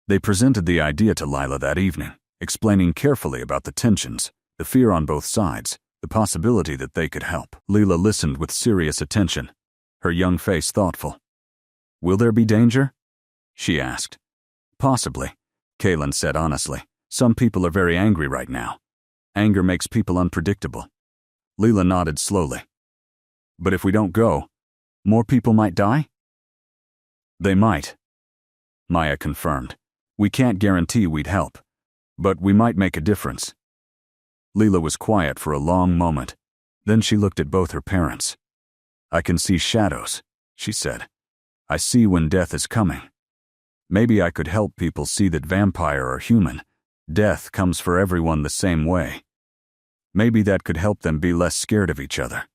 [SPEAKER 1] They presented the idea to Lila that evening, explaining carefully about the tensions, the fear on both sides, the possibility that they could help. Lila listened with serious attention, her young face thoughtful. "Will there be danger?" she asked. "Possibly," Kaelin said honestly. "Some people are very angry right now. Anger makes people unpredictable." Lila nodded slowly. "But if we don't go, more people might die?" "They might," Maya confirmed. "We can't guarantee we'd help, but we might make a difference." Lila was quiet for a long moment. Then she looked at both her parents. "I can see shadows," she said. "I see when death is coming. Maybe I could help people see that vampire or human, death comes for everyone the same way. Maybe that could help them be less scared of each other."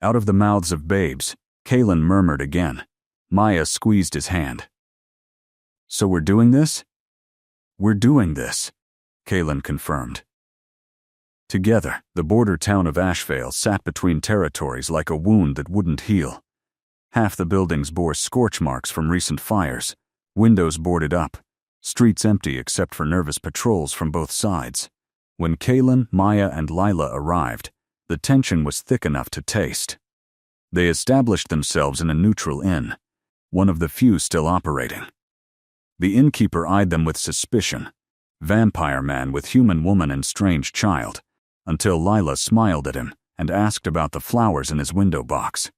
[SPEAKER 1] Out of the mouths of babes, Kaelin murmured again. Maya squeezed his hand. "So we're doing this?" "We're doing this," Kaelin confirmed. Together, the border town of Ashvale sat between territories like a wound that wouldn't heal. Half the buildings bore scorch marks from recent fires, windows boarded up, streets empty except for nervous patrols from both sides. When Kaelin, Maya, and Lila arrived, the tension was thick enough to taste. They established themselves in a neutral inn, one of the few still operating. The innkeeper eyed them with suspicion, vampire man with human woman and strange child, until Lila smiled at him and asked about the flowers in his window box.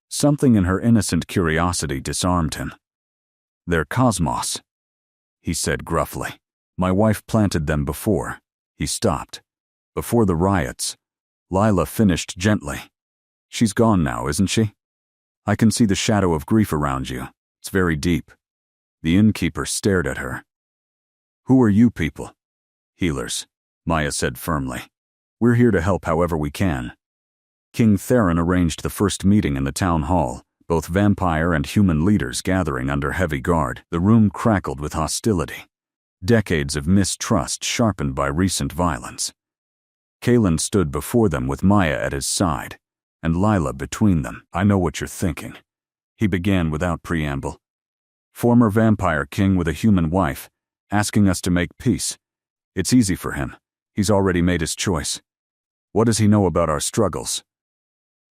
[SPEAKER 1] Something in her innocent curiosity disarmed him. "They're cosmos," he said gruffly. "My wife planted them before." He stopped. "Before the riots." Lila finished gently. "She's gone now, isn't she? I can see the shadow of grief around you. It's very deep." The innkeeper stared at her. "Who are you people?" "Healers," Maya said firmly. "We're here to help however we can." King Theron arranged the first meeting in the town hall, both vampire and human leaders gathering under heavy guard. The room crackled with hostility. Decades of mistrust sharpened by recent violence. Kaelin stood before them with Maya at his side, and Lila between them. "I know what you're thinking," he began without preamble. "Former vampire king with a human wife, asking us to make peace. It's easy for him. He's already made his choice. What does he know about our struggles?"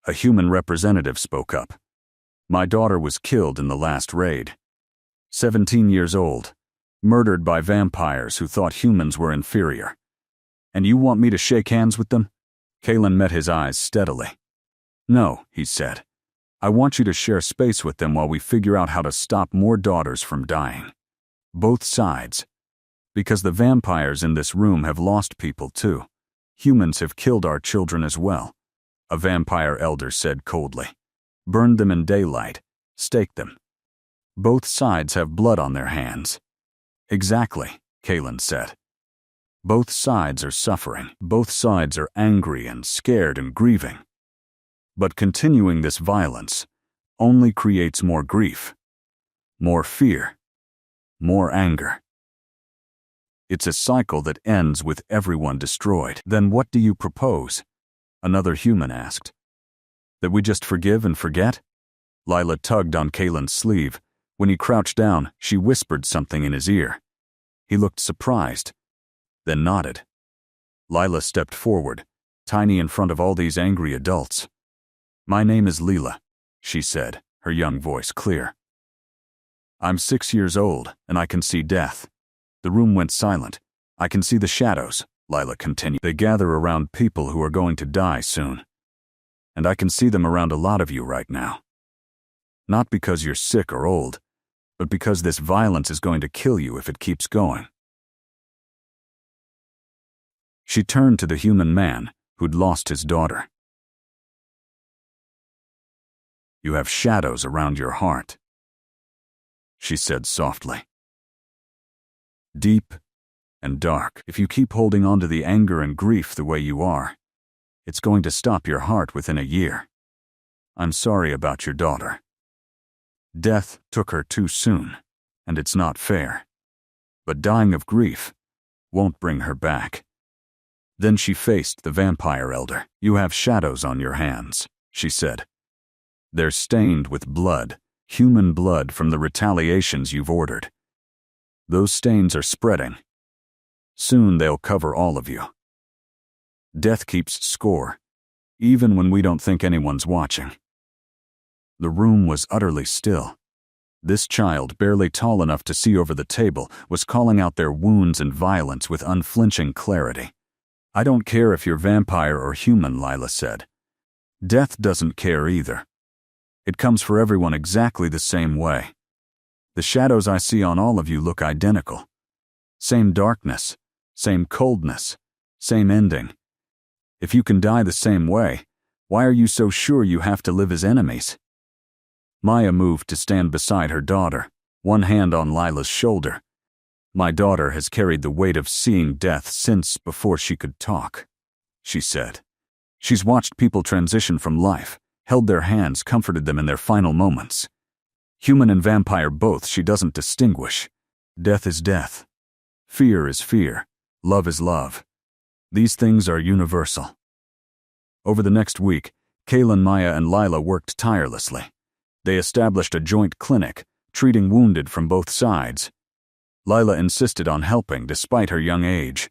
[SPEAKER 1] A human representative spoke up. My daughter was killed in the last raid. 17 years old, murdered by vampires who thought humans were inferior. And you want me to shake hands with them? Kalen met his eyes steadily. No, he said. I want you to share space with them while we figure out how to stop more daughters from dying. Both sides. Because the vampires in this room have lost people too. Humans have killed our children as well, a vampire elder said coldly. Burned them in daylight, staked them. Both sides have blood on their hands. Exactly, Kalen said. Both sides are suffering. Both sides are angry and scared and grieving. But continuing this violence only creates more grief, more fear, more anger. It's a cycle that ends with everyone destroyed. Then what do you propose? Another human asked. That we just forgive and forget? Lila tugged on Kalen's sleeve. When he crouched down, she whispered something in his ear. He looked surprised, then nodded. Lila stepped forward, tiny in front of all these angry adults. My name is Leela, she said, her young voice clear. I'm 6 years old, and I can see death. The room went silent. I can see the shadows, Lila continued. They gather around people who are going to die soon. And I can see them around a lot of you right now. Not because you're sick or old, but because this violence is going to kill you if it keeps going. She turned to the human man who'd lost his daughter. You have shadows around your heart, she said softly. Deep and dark. If you keep holding on to the anger and grief the way you are, it's going to stop your heart within a year. I'm sorry about your daughter. Death took her too soon, and it's not fair. But dying of grief won't bring her back. Then she faced the vampire elder. You have shadows on your hands, she said. They're stained with blood, human blood from the retaliations you've ordered. Those stains are spreading. Soon they'll cover all of you. Death keeps score, even when we don't think anyone's watching. The room was utterly still. This child, barely tall enough to see over the table, was calling out their wounds and violence with unflinching clarity. I don't care if you're vampire or human, Lila said. Death doesn't care either. It comes for everyone exactly the same way. The shadows I see on all of you look identical. Same darkness, same coldness, same ending. If you can die the same way, why are you so sure you have to live as enemies? Maya moved to stand beside her daughter, one hand on Lila's shoulder. My daughter has carried the weight of seeing death since before she could talk, she said. She's watched people transition from life, held their hands, comforted them in their final moments. Human and vampire both, she doesn't distinguish. Death is death. Fear is fear. Love is love. These things are universal. Over the next week, Kalen, Maya, and Lila worked tirelessly. They established a joint clinic, treating wounded from both sides. Lila insisted on helping despite her young age.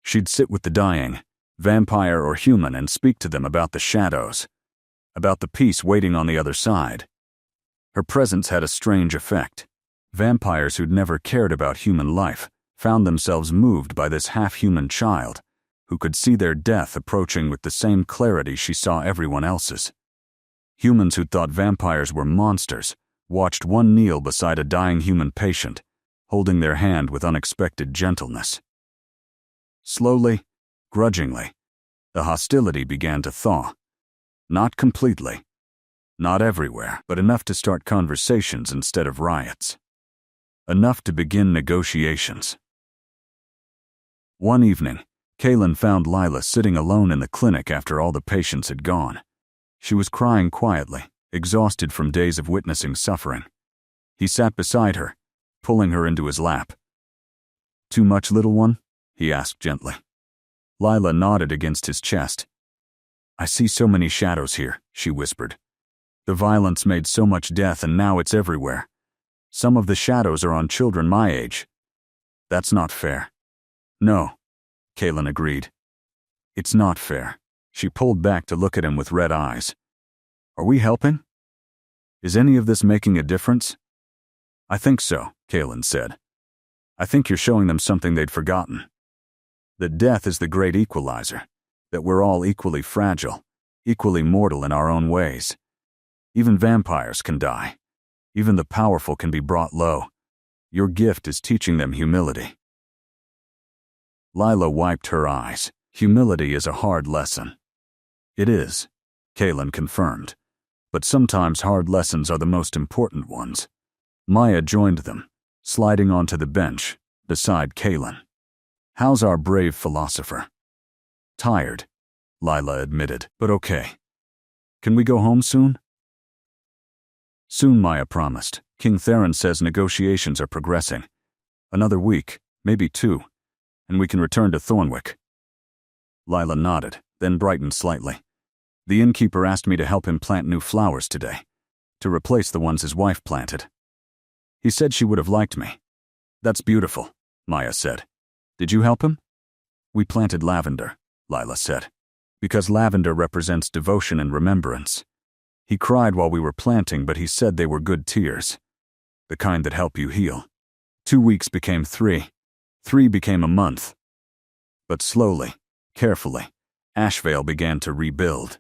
[SPEAKER 1] She'd sit with the dying, vampire or human, and speak to them about the shadows, about the peace waiting on the other side. Her presence had a strange effect. Vampires who'd never cared about human life found themselves moved by this half-human child, who could see their death approaching with the same clarity she saw everyone else's. Humans who thought vampires were monsters watched one kneel beside a dying human patient, holding their hand with unexpected gentleness. Slowly, grudgingly, the hostility began to thaw. Not completely, not everywhere, but enough to start conversations instead of riots. Enough to begin negotiations. One evening, Kalen found Lila sitting alone in the clinic after all the patients had gone. She was crying quietly, exhausted from days of witnessing suffering. He sat beside her, pulling her into his lap. Too much, little one? He asked gently. Lila nodded against his chest. I see so many shadows here, she whispered. The violence made so much death, and now it's everywhere. Some of the shadows are on children my age. That's not fair. No, Kalen agreed. It's not fair, She pulled back to look at him with red eyes. Are we helping? Is any of this making a difference? I think so, Kaelin said. I think you're showing them something they'd forgotten. That death is the great equalizer. That we're all equally fragile, equally mortal in our own ways. Even vampires can die. Even the powerful can be brought low. Your gift is teaching them humility. Lila wiped her eyes. Humility is a hard lesson. It is, Kaelin confirmed. But sometimes hard lessons are the most important ones. Maya joined them, sliding onto the bench beside Kaelin. How's our brave philosopher? Tired, Lila admitted, but okay. Can we go home soon? Soon, Maya promised. King Theron says negotiations are progressing. Another week, maybe 2, and we can return to Thornwick. Lila nodded, then brightened slightly. The innkeeper asked me to help him plant new flowers today, to replace the ones his wife planted. He said she would have liked me. That's beautiful, Maya said. Did you help him? We planted lavender, Lila said, because lavender represents devotion and remembrance. He cried while we were planting, but he said they were good tears, the kind that help you heal. 2 weeks became 3. 3 became a month. But slowly, carefully, Ashvale began to rebuild.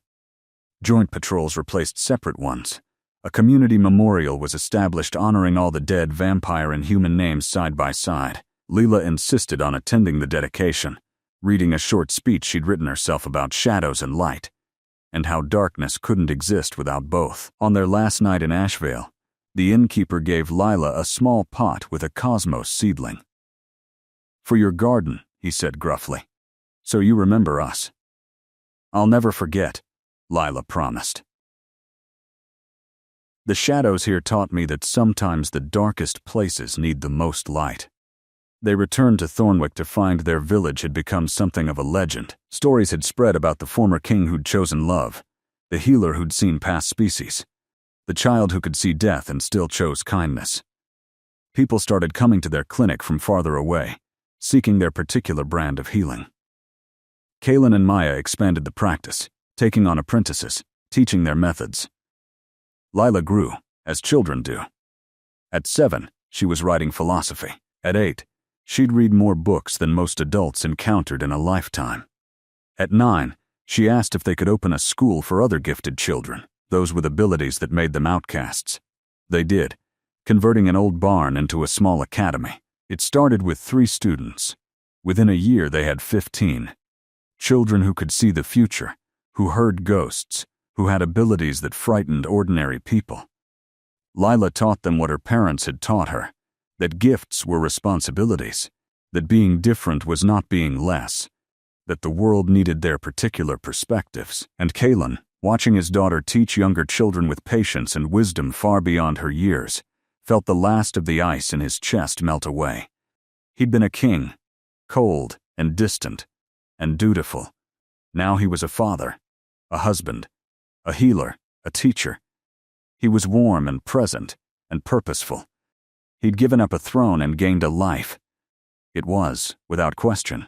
[SPEAKER 1] Joint patrols replaced separate ones. A community memorial was established honoring all the dead vampire and human names side by side. Leela insisted on attending the dedication, reading a short speech she'd written herself about shadows and light, and how darkness couldn't exist without both. On their last night in Ashvale, the innkeeper gave Lila a small pot with a cosmos seedling. For your garden, he said gruffly, so you remember us. I'll never forget, Lila promised. The shadows here taught me that sometimes the darkest places need the most light. They returned to Thornwick to find their village had become something of a legend. Stories had spread about the former king who'd chosen love, the healer who'd seen past species, the child who could see death and still chose kindness. People started coming to their clinic from farther away, seeking their particular brand of healing. Kaelin and Maya expanded the practice, taking on apprentices, teaching their methods. Lila grew, as children do. At 7, she was writing philosophy. At 8, she'd read more books than most adults encountered in a lifetime. At 9, she asked if they could open a school for other gifted children, those with abilities that made them outcasts. They did, converting an old barn into a small academy. It started with 3 students. Within a year, they had 15. Children who could see the future, who heard ghosts, who had abilities that frightened ordinary people. Lila taught them what her parents had taught her, that gifts were responsibilities, that being different was not being less, that the world needed their particular perspectives. And Kaelin, watching his daughter teach younger children with patience and wisdom far beyond her years, felt the last of the ice in his chest melt away. He'd been a king, cold and distant and dutiful. Now he was a father, a husband, a healer, a teacher. He was warm and present and purposeful. He'd given up a throne and gained a life. It was, without question,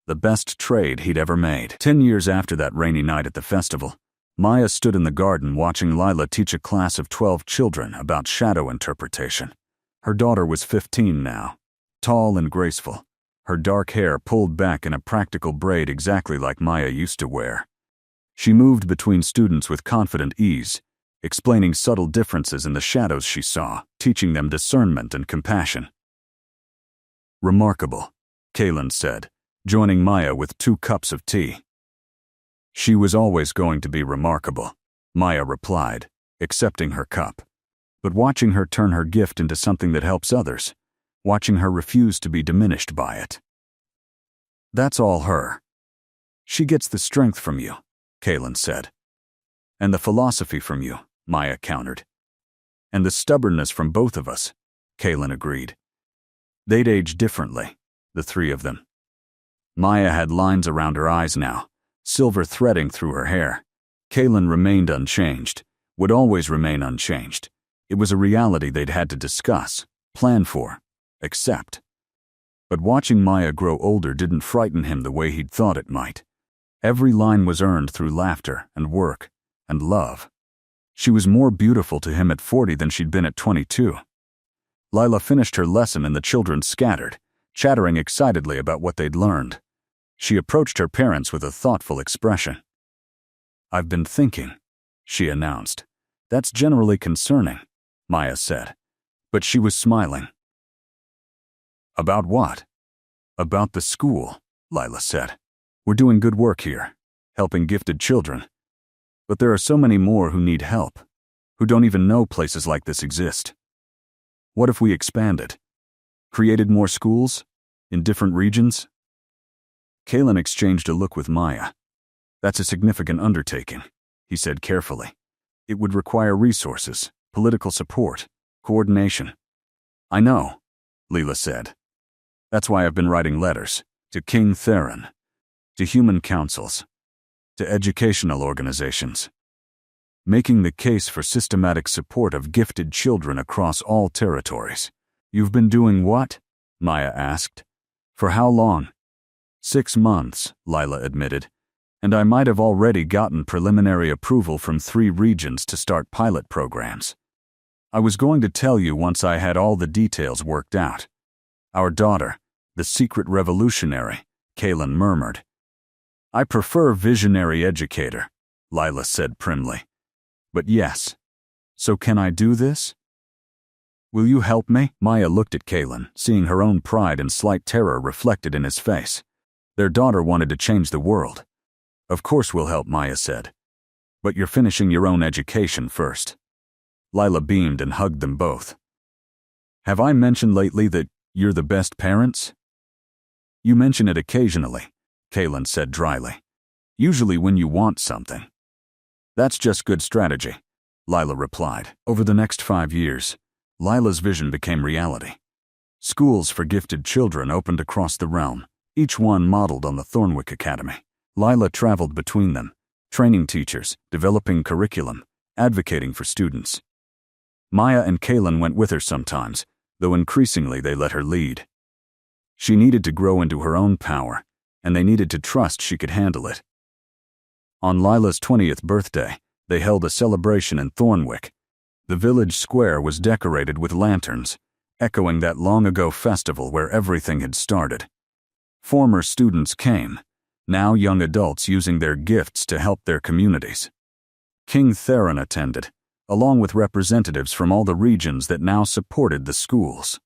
[SPEAKER 1] the best trade he'd ever made. 10 years after that rainy night at the festival, Maya stood in the garden watching Lila teach a class of 12 children about shadow interpretation. Her daughter was 15 now, tall and graceful, her dark hair pulled back in a practical braid exactly like Maya used to wear. She moved between students with confident ease, explaining subtle differences in the shadows she saw, teaching them discernment and compassion. Remarkable, Kaelin said, joining Maya with 2 cups of tea. She was always going to be remarkable, Maya replied, accepting her cup. But watching her turn her gift into something that helps others, watching her refuse to be diminished by it. That's all her. She gets the strength from you, Kaelin said. And the philosophy from you, Maya countered. And the stubbornness from both of us, Kaelin agreed. They'd age differently, the 3 of them. Maya had lines around her eyes now, silver threading through her hair. Kaelin remained unchanged, would always remain unchanged. It was a reality they'd had to discuss, plan for, accept. But watching Maya grow older didn't frighten him the way he'd thought it might. Every line was earned through laughter and work and love. She was more beautiful to him at 40 than she'd been at 22. Lila finished her lesson and the children scattered, chattering excitedly about what they'd learned. She approached her parents with a thoughtful expression. "I've been thinking," she announced. "That's generally concerning," Maya said. But she was smiling. "About what?" "About the school," Lila said. "We're doing good work here, helping gifted children. But there are so many more who need help, who don't even know places like this exist. What if we expanded? Created more schools? In different regions?" Kalen exchanged a look with Maya. "That's a significant undertaking," he said carefully. "It would require resources, political support, coordination." "I know," Leela said. "That's why I've been writing letters to King Theron, to human councils, to educational organizations, making the case for systematic support of gifted children across all territories." "You've been doing what?" Maya asked. "For how long?" 6 months, Lila admitted, "and I might have already gotten preliminary approval from 3 regions to start pilot programs. I was going to tell you once I had all the details worked out." "Our daughter, the secret revolutionary," Kalen murmured. "I prefer visionary educator," Lila said primly. "But yes. So can I do this?" "Will you help me?" Maya looked at Kalen, seeing her own pride and slight terror reflected in his face. Their daughter wanted to change the world. "Of course we'll help," Maya said. "But you're finishing your own education first." Lila beamed and hugged them both. "Have I mentioned lately that you're the best parents?" "You mention it occasionally," Kalen said dryly. "Usually when you want something." "That's just good strategy," Lila replied. Over the next 5 years, Lila's vision became reality. Schools for gifted children opened across the realm, each one modeled on the Thornwick Academy. Lila traveled between them, training teachers, developing curriculum, advocating for students. Maya and Kalen went with her sometimes, though increasingly they let her lead. She needed to grow into her own power, and they needed to trust she could handle it. On Lila's 20th birthday, they held a celebration in Thornwick. The village square was decorated with lanterns, echoing that long-ago festival where everything had started. Former students came, now young adults using their gifts to help their communities. King Theron attended, along with representatives from all the regions that now supported the schools.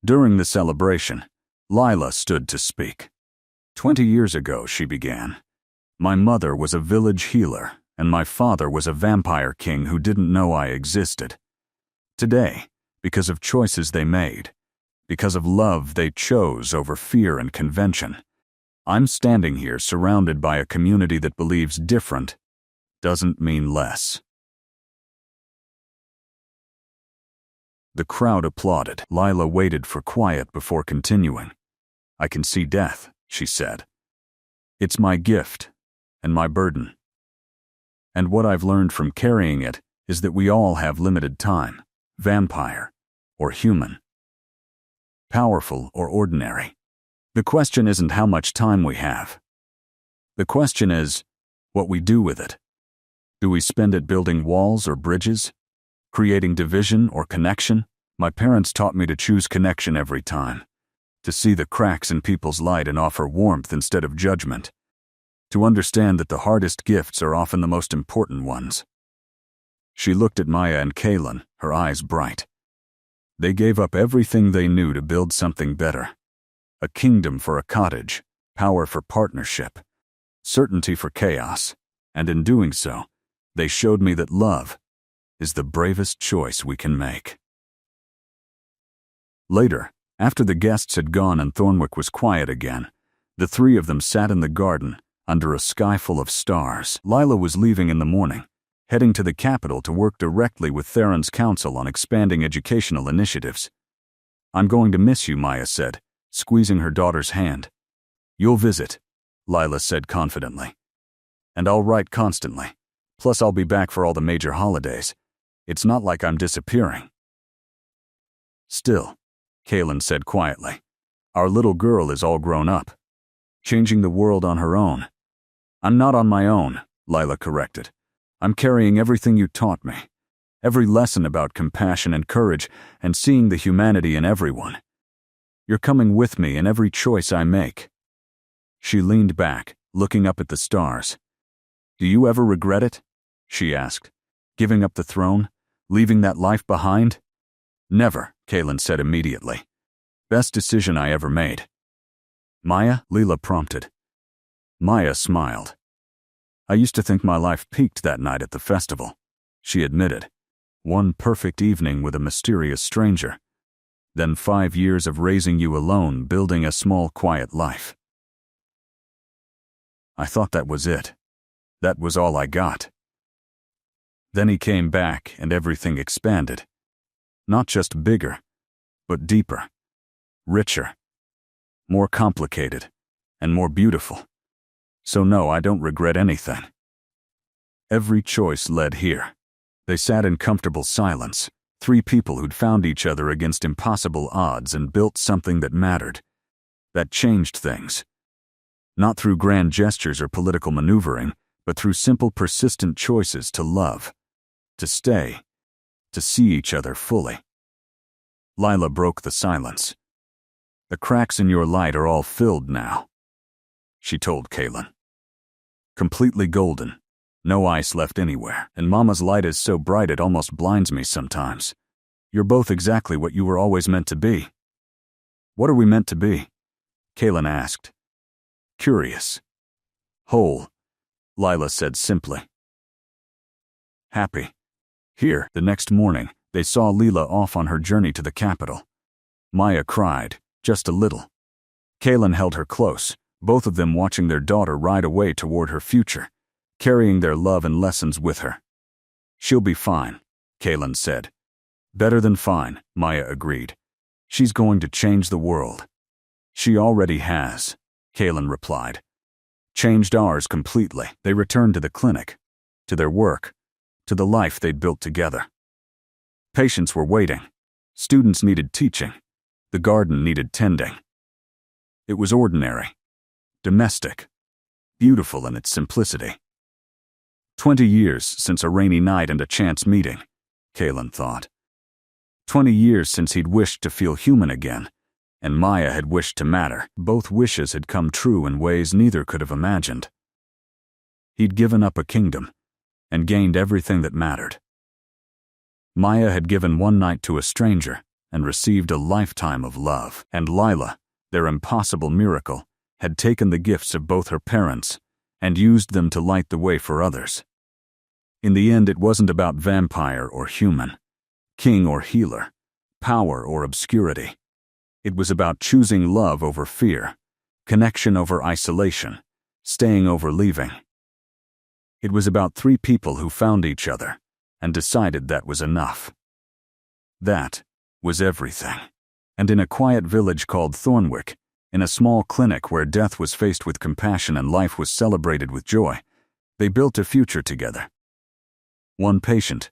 [SPEAKER 1] During the celebration, Lila stood to speak. 20 years ago, she began. My mother was a village healer, and my father was a vampire king who didn't know I existed. Today, because of choices they made, because of love they chose over fear and convention, I'm standing here surrounded by a community that believes different doesn't mean less. The crowd applauded. Lila waited for quiet before continuing. "I can see death," she said. "It's my gift and my burden. And what I've learned from carrying it is that we all have limited time, vampire or human, powerful or ordinary. The question isn't how much time we have. The question is what we do with it. Do we spend it building walls or bridges? Creating division or connection? My parents taught me to choose connection every time, to see the cracks in people's light and offer warmth instead of judgment, to understand that the hardest gifts are often the most important ones." She looked at Maya and Kalen, her eyes bright. They gave up everything they knew to build something better. A kingdom for a cottage, power for partnership, certainty for chaos, and in doing so, they showed me that love is the bravest choice we can make. Later, after the guests had gone and Thornwick was quiet again, the 3 of them sat in the garden under a sky full of stars. Lila was leaving in the morning, heading to the capital to work directly with Theron's council on expanding educational initiatives. "I'm going to miss you," Maya said, squeezing her daughter's hand. "You'll visit," Lila said confidently. "And I'll write constantly. Plus I'll be back for all the major holidays. It's not like I'm disappearing." "Still," Kalen said quietly, "our little girl is all grown up, changing the world on her own. I'm not on my own, Lila corrected. I'm carrying everything you taught me. Every lesson about compassion and courage and seeing the humanity in everyone. You're coming with me in every choice I make. She leaned back, looking up at the stars. Do you ever regret it? She asked. Giving up the throne? Leaving that life behind? Never, Kaylin said immediately. Best decision I ever made. Maya? Lila prompted. Maya smiled. I used to think my life peaked that night at the festival, she admitted. One perfect evening with a mysterious stranger. Then 5 years of raising you alone, building a small, quiet life. I thought that was it. That was all I got. Then he came back and everything expanded. Not just bigger, but deeper, richer, more complicated, and more beautiful. So no, I don't regret anything. Every choice led here. They sat in comfortable silence, 3 people who'd found each other against impossible odds and built something that mattered, that changed things. Not through grand gestures or political maneuvering, but through simple, persistent choices to love, to stay, to see each other fully. Lila broke the silence. The cracks in your light are all filled now, she told Kaylin. Completely golden, no ice left anywhere, and Mama's light is so bright it almost blinds me sometimes. You're both exactly what you were always meant to be. What are we meant to be? Kaylin asked. Curious. Whole, Lila said simply. Happy. Here, the next morning, they saw Lila off on her journey to the capital. Maya cried, just a little. Kaylin held her close, both of them watching their daughter ride away toward her future, carrying their love and lessons with her. She'll be fine, Kaylin said. Better than fine, Maya agreed. She's going to change the world. She already has, Kaylin replied. Changed ours completely. They returned to the clinic, to their work, to the life they'd built together. Patients were waiting. Students needed teaching. The garden needed tending. It was ordinary, domestic, beautiful in its simplicity. 20 years since a rainy night and a chance meeting, Kaylin thought. 20 years since he'd wished to feel human again, and Maya had wished to matter. Both wishes had come true in ways neither could have imagined. He'd given up a kingdom and gained everything that mattered. Maya had given one night to a stranger and received a lifetime of love, and Lila, their impossible miracle, had taken the gifts of both her parents and used them to light the way for others. In the end, it wasn't about vampire or human, king or healer, power or obscurity. It was about choosing love over fear, connection over isolation, staying over leaving. It was about 3 people who found each other and decided that was enough. That was everything. And in a quiet village called Thornwick, in a small clinic where death was faced with compassion and life was celebrated with joy, they built a future together. One patient,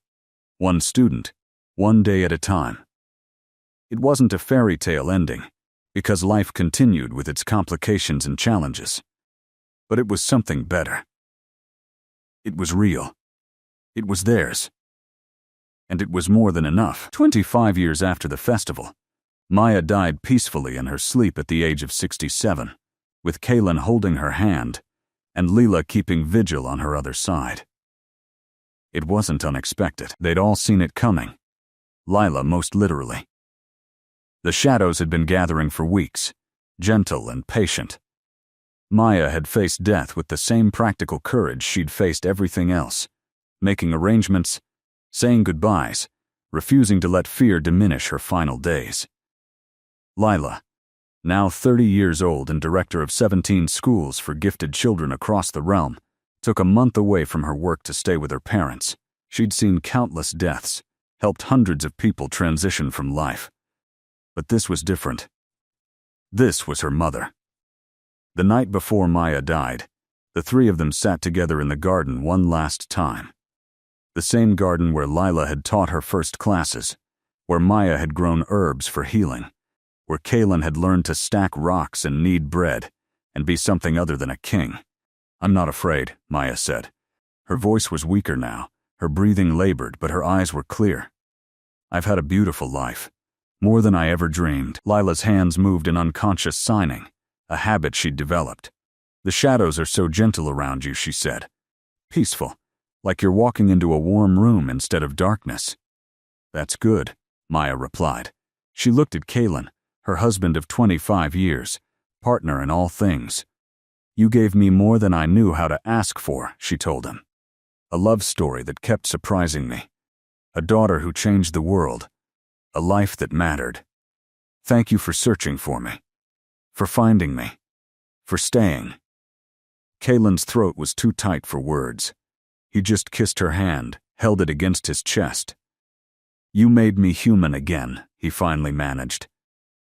[SPEAKER 1] one student, one day at a time. It wasn't a fairy tale ending, because life continued with its complications and challenges. But it was something better. It was real. It was theirs. And it was more than enough. 25 years after the festival, Maya died peacefully in her sleep at the age of 67, with Kaylin holding her hand and Lila keeping vigil on her other side. It wasn't unexpected. They'd all seen it coming. Lila most literally. The shadows had been gathering for weeks, gentle and patient. Maya had faced death with the same practical courage she'd faced everything else, making arrangements, saying goodbyes, refusing to let fear diminish her final days. Lila, now 30 years old and director of 17 schools for gifted children across the realm, took a month away from her work to stay with her parents. She'd seen countless deaths, helped hundreds of people transition from life. But this was different. This was her mother. The night before Maya died, the 3 of them sat together in the garden one last time. The same garden where Lila had taught her first classes, where Maya had grown herbs for healing, where Kaylin had learned to stack rocks and knead bread and be something other than a king. I'm not afraid, Maya said. Her voice was weaker now, her breathing labored, but her eyes were clear. I've had a beautiful life. More than I ever dreamed. Lila's hands moved in unconscious signing, a habit she'd developed. The shadows are so gentle around you, she said. Peaceful, like you're walking into a warm room instead of darkness. That's good, Maya replied. She looked at Kalen, her husband of 25 years, partner in all things. You gave me more than I knew how to ask for, she told him. A love story that kept surprising me. A daughter who changed the world. A life that mattered. Thank you for searching for me. For finding me. For staying. Kalen's throat was too tight for words. He just kissed her hand, held it against his chest. You made me human again, he finally managed.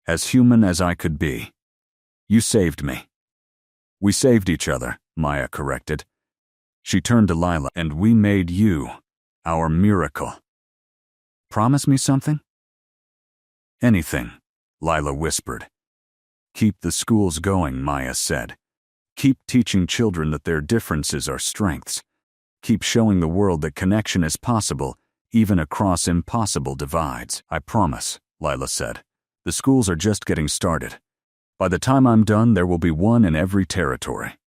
[SPEAKER 1] As human as I could be. You saved me. We saved each other, Maya corrected. She turned to Lila, and we made you, our miracle. Promise me something? Anything, Lila whispered. Keep the schools going, Maya said. Keep teaching children that their differences are strengths. Keep showing the world that connection is possible, even across impossible divides. I promise, Lila said. The schools are just getting started. By the time I'm done, there will be one in every territory.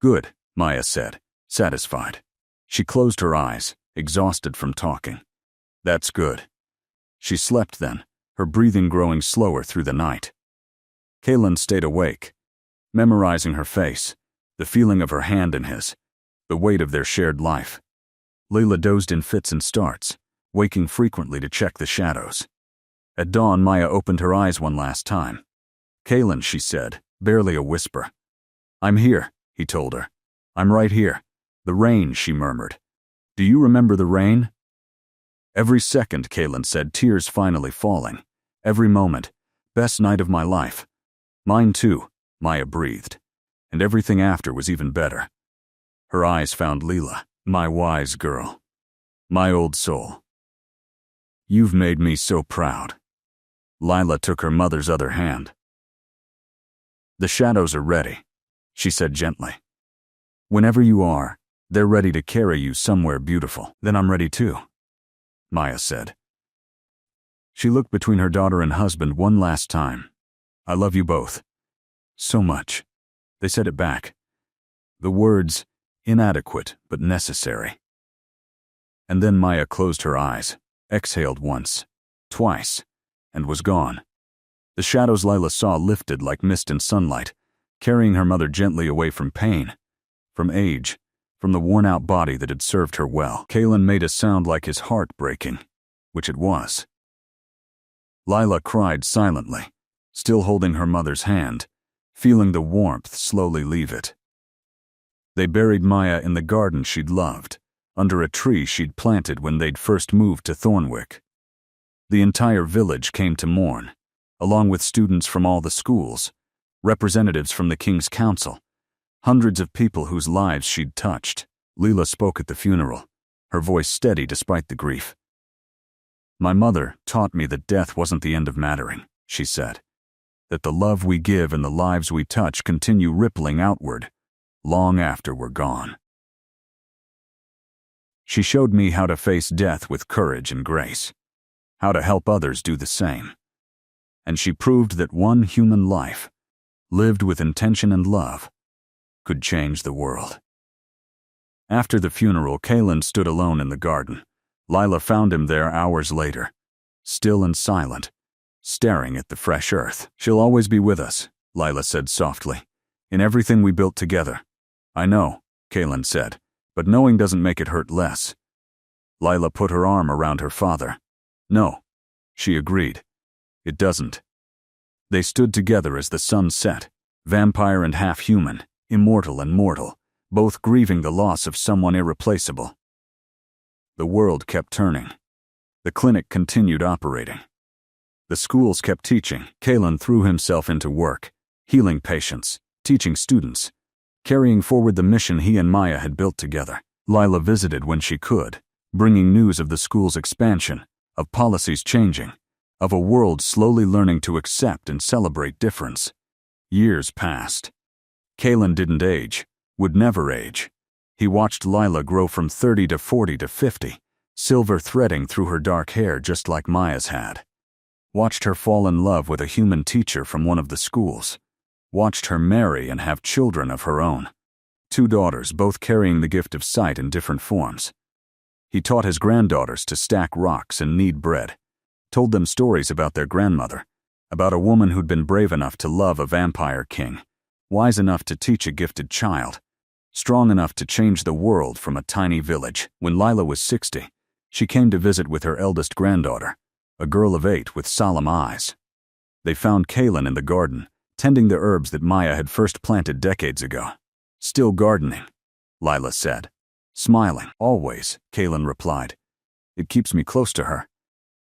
[SPEAKER 1] Good, Maya said, satisfied. She closed her eyes, exhausted from talking. That's good. She slept then, her breathing growing slower through the night. Kalen stayed awake, memorizing her face, the feeling of her hand in his, the weight of their shared life. Lila dozed in fits and starts, waking frequently to check the shadows. At dawn, Maya opened her eyes one last time. Kalen, she said, barely a whisper. I'm here, he told her. I'm right here. The rain, she murmured. Do you remember the rain? Every second, Kalen said, tears finally falling. Every moment. Best night of my life. Mine too, Maya breathed. And everything after was even better. Her eyes found Lila, my wise girl. My old soul. You've made me so proud. Lila took her mother's other hand. The shadows are ready, she said gently. Whenever you are, they're ready to carry you somewhere beautiful. Then I'm ready too, Maya said. She looked between her daughter and husband one last time. I love you both. So much. They said it back. The words, inadequate but necessary. And then Maya closed her eyes, exhaled once, twice, and was gone. The shadows Lila saw lifted like mist in sunlight, carrying her mother gently away from pain, from age, from the worn-out body that had served her well. Kalen made a sound like his heart breaking, which it was. Lila cried silently, still holding her mother's hand, feeling the warmth slowly leave it. They buried Maya in the garden she'd loved, under a tree she'd planted when they'd first moved to Thornwick. The entire village came to mourn, along with students from all the schools, representatives from the King's Council, hundreds of people whose lives she'd touched. Lila spoke at the funeral, her voice steady despite the grief. My mother taught me that death wasn't the end of mattering, she said, that the love we give and the lives we touch continue rippling outward, long after we're gone. She showed me how to face death with courage and grace, how to help others do the same. And she proved that one human life, lived with intention and love, could change the world. After the funeral, Kalen stood alone in the garden. Lila found him there hours later, still and silent, staring at the fresh earth. She'll always be with us, Lila said softly, in everything we built together. I know, Kalen said, but knowing doesn't make it hurt less. Lila put her arm around her father. No, she agreed. It doesn't. They stood together as the sun set, vampire and half-human, immortal and mortal, both grieving the loss of someone irreplaceable. The world kept turning. The clinic continued operating. The schools kept teaching. Kalen threw himself into work, healing patients, teaching students, carrying forward the mission he and Maya had built together. Lila visited when she could, bringing news of the school's expansion, of policies changing, of a world slowly learning to accept and celebrate difference. Years passed. Kalen didn't age, would never age. He watched Lila grow from 30 to 40 to 50, silver threading through her dark hair just like Maya's had. Watched her fall in love with a human teacher from one of the schools. Watched her marry and have children of her own. 2 daughters, both carrying the gift of sight in different forms. He taught his granddaughters to stack rocks and knead bread. Told them stories about their grandmother, about a woman who'd been brave enough to love a vampire king, wise enough to teach a gifted child, strong enough to change the world from a tiny village. When Lila was 60, she came to visit with her eldest granddaughter, a girl of 8 with solemn eyes. They found Kaylin in the garden, tending the herbs that Maya had first planted decades ago. Still gardening, Lila said. Smiling. Always, Kaylin replied. It keeps me close to her.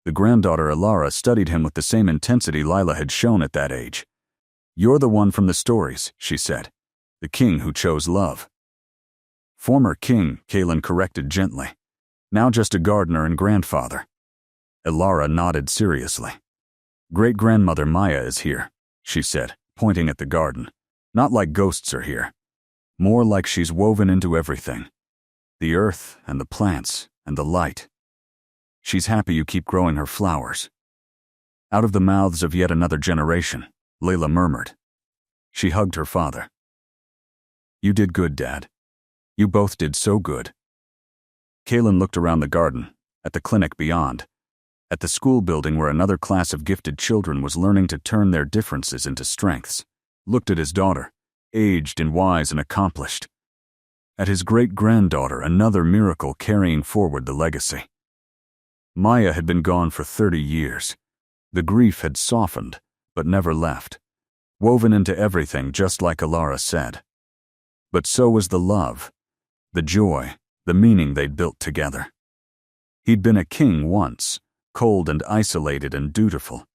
[SPEAKER 1] The granddaughter Alara studied him with the same intensity Lila had shown at that age. You're the one from the stories, she said. The king who chose love. Former king, Kaylin corrected gently. Now just a gardener and grandfather. Alara nodded seriously. Great-grandmother Maya is here, she said, pointing at the garden. Not like ghosts are here. More like she's woven into everything. The earth and the plants and the light. She's happy you keep growing her flowers. Out of the mouths of yet another generation, Layla murmured. She hugged her father. You did good, Dad. You both did so good. Kaylin looked around the garden, at the clinic beyond, at the school building where another class of gifted children was learning to turn their differences into strengths. Looked at his daughter, aged and wise and accomplished. At his great-granddaughter, another miracle carrying forward the legacy. Maya had been gone for 30 years. The grief had softened, but never left, woven into everything just like Alara said. But so was the love, the joy, the meaning they'd built together. He'd been a king once, cold and isolated and dutiful.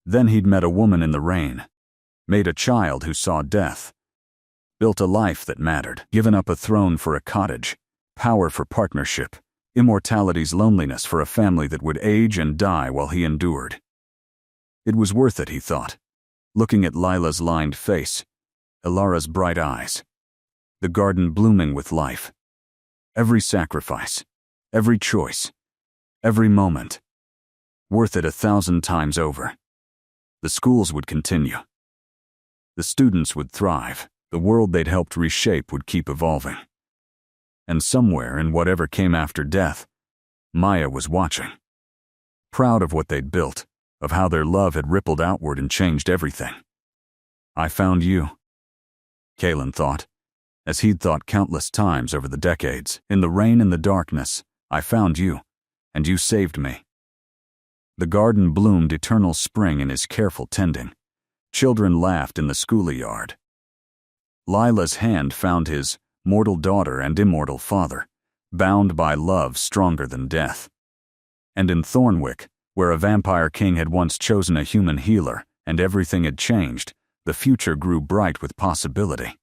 [SPEAKER 1] Then he'd met a woman in the rain, made a child who saw death, built a life that mattered, given up a throne for a cottage, power for partnership, immortality's loneliness for a family that would age and die while he endured. It was worth it, he thought, looking at Lila's lined face, Alara's bright eyes, the garden blooming with life. Every sacrifice, every choice, every moment, worth it 1,000 times over. The schools would continue. The students would thrive. The world they'd helped reshape would keep evolving. And somewhere in whatever came after death, Maya was watching. Proud of what they'd built, of how their love had rippled outward and changed everything. I found you, Kaylin thought, as he'd thought countless times over the decades. In the rain and the darkness, I found you, and you saved me. The garden bloomed eternal spring in his careful tending. Children laughed in the schoolyard. Lila's hand found his mortal daughter and immortal father, bound by love stronger than death. And in Thornwick, where a vampire king had once chosen a human healer and everything had changed, the future grew bright with possibility.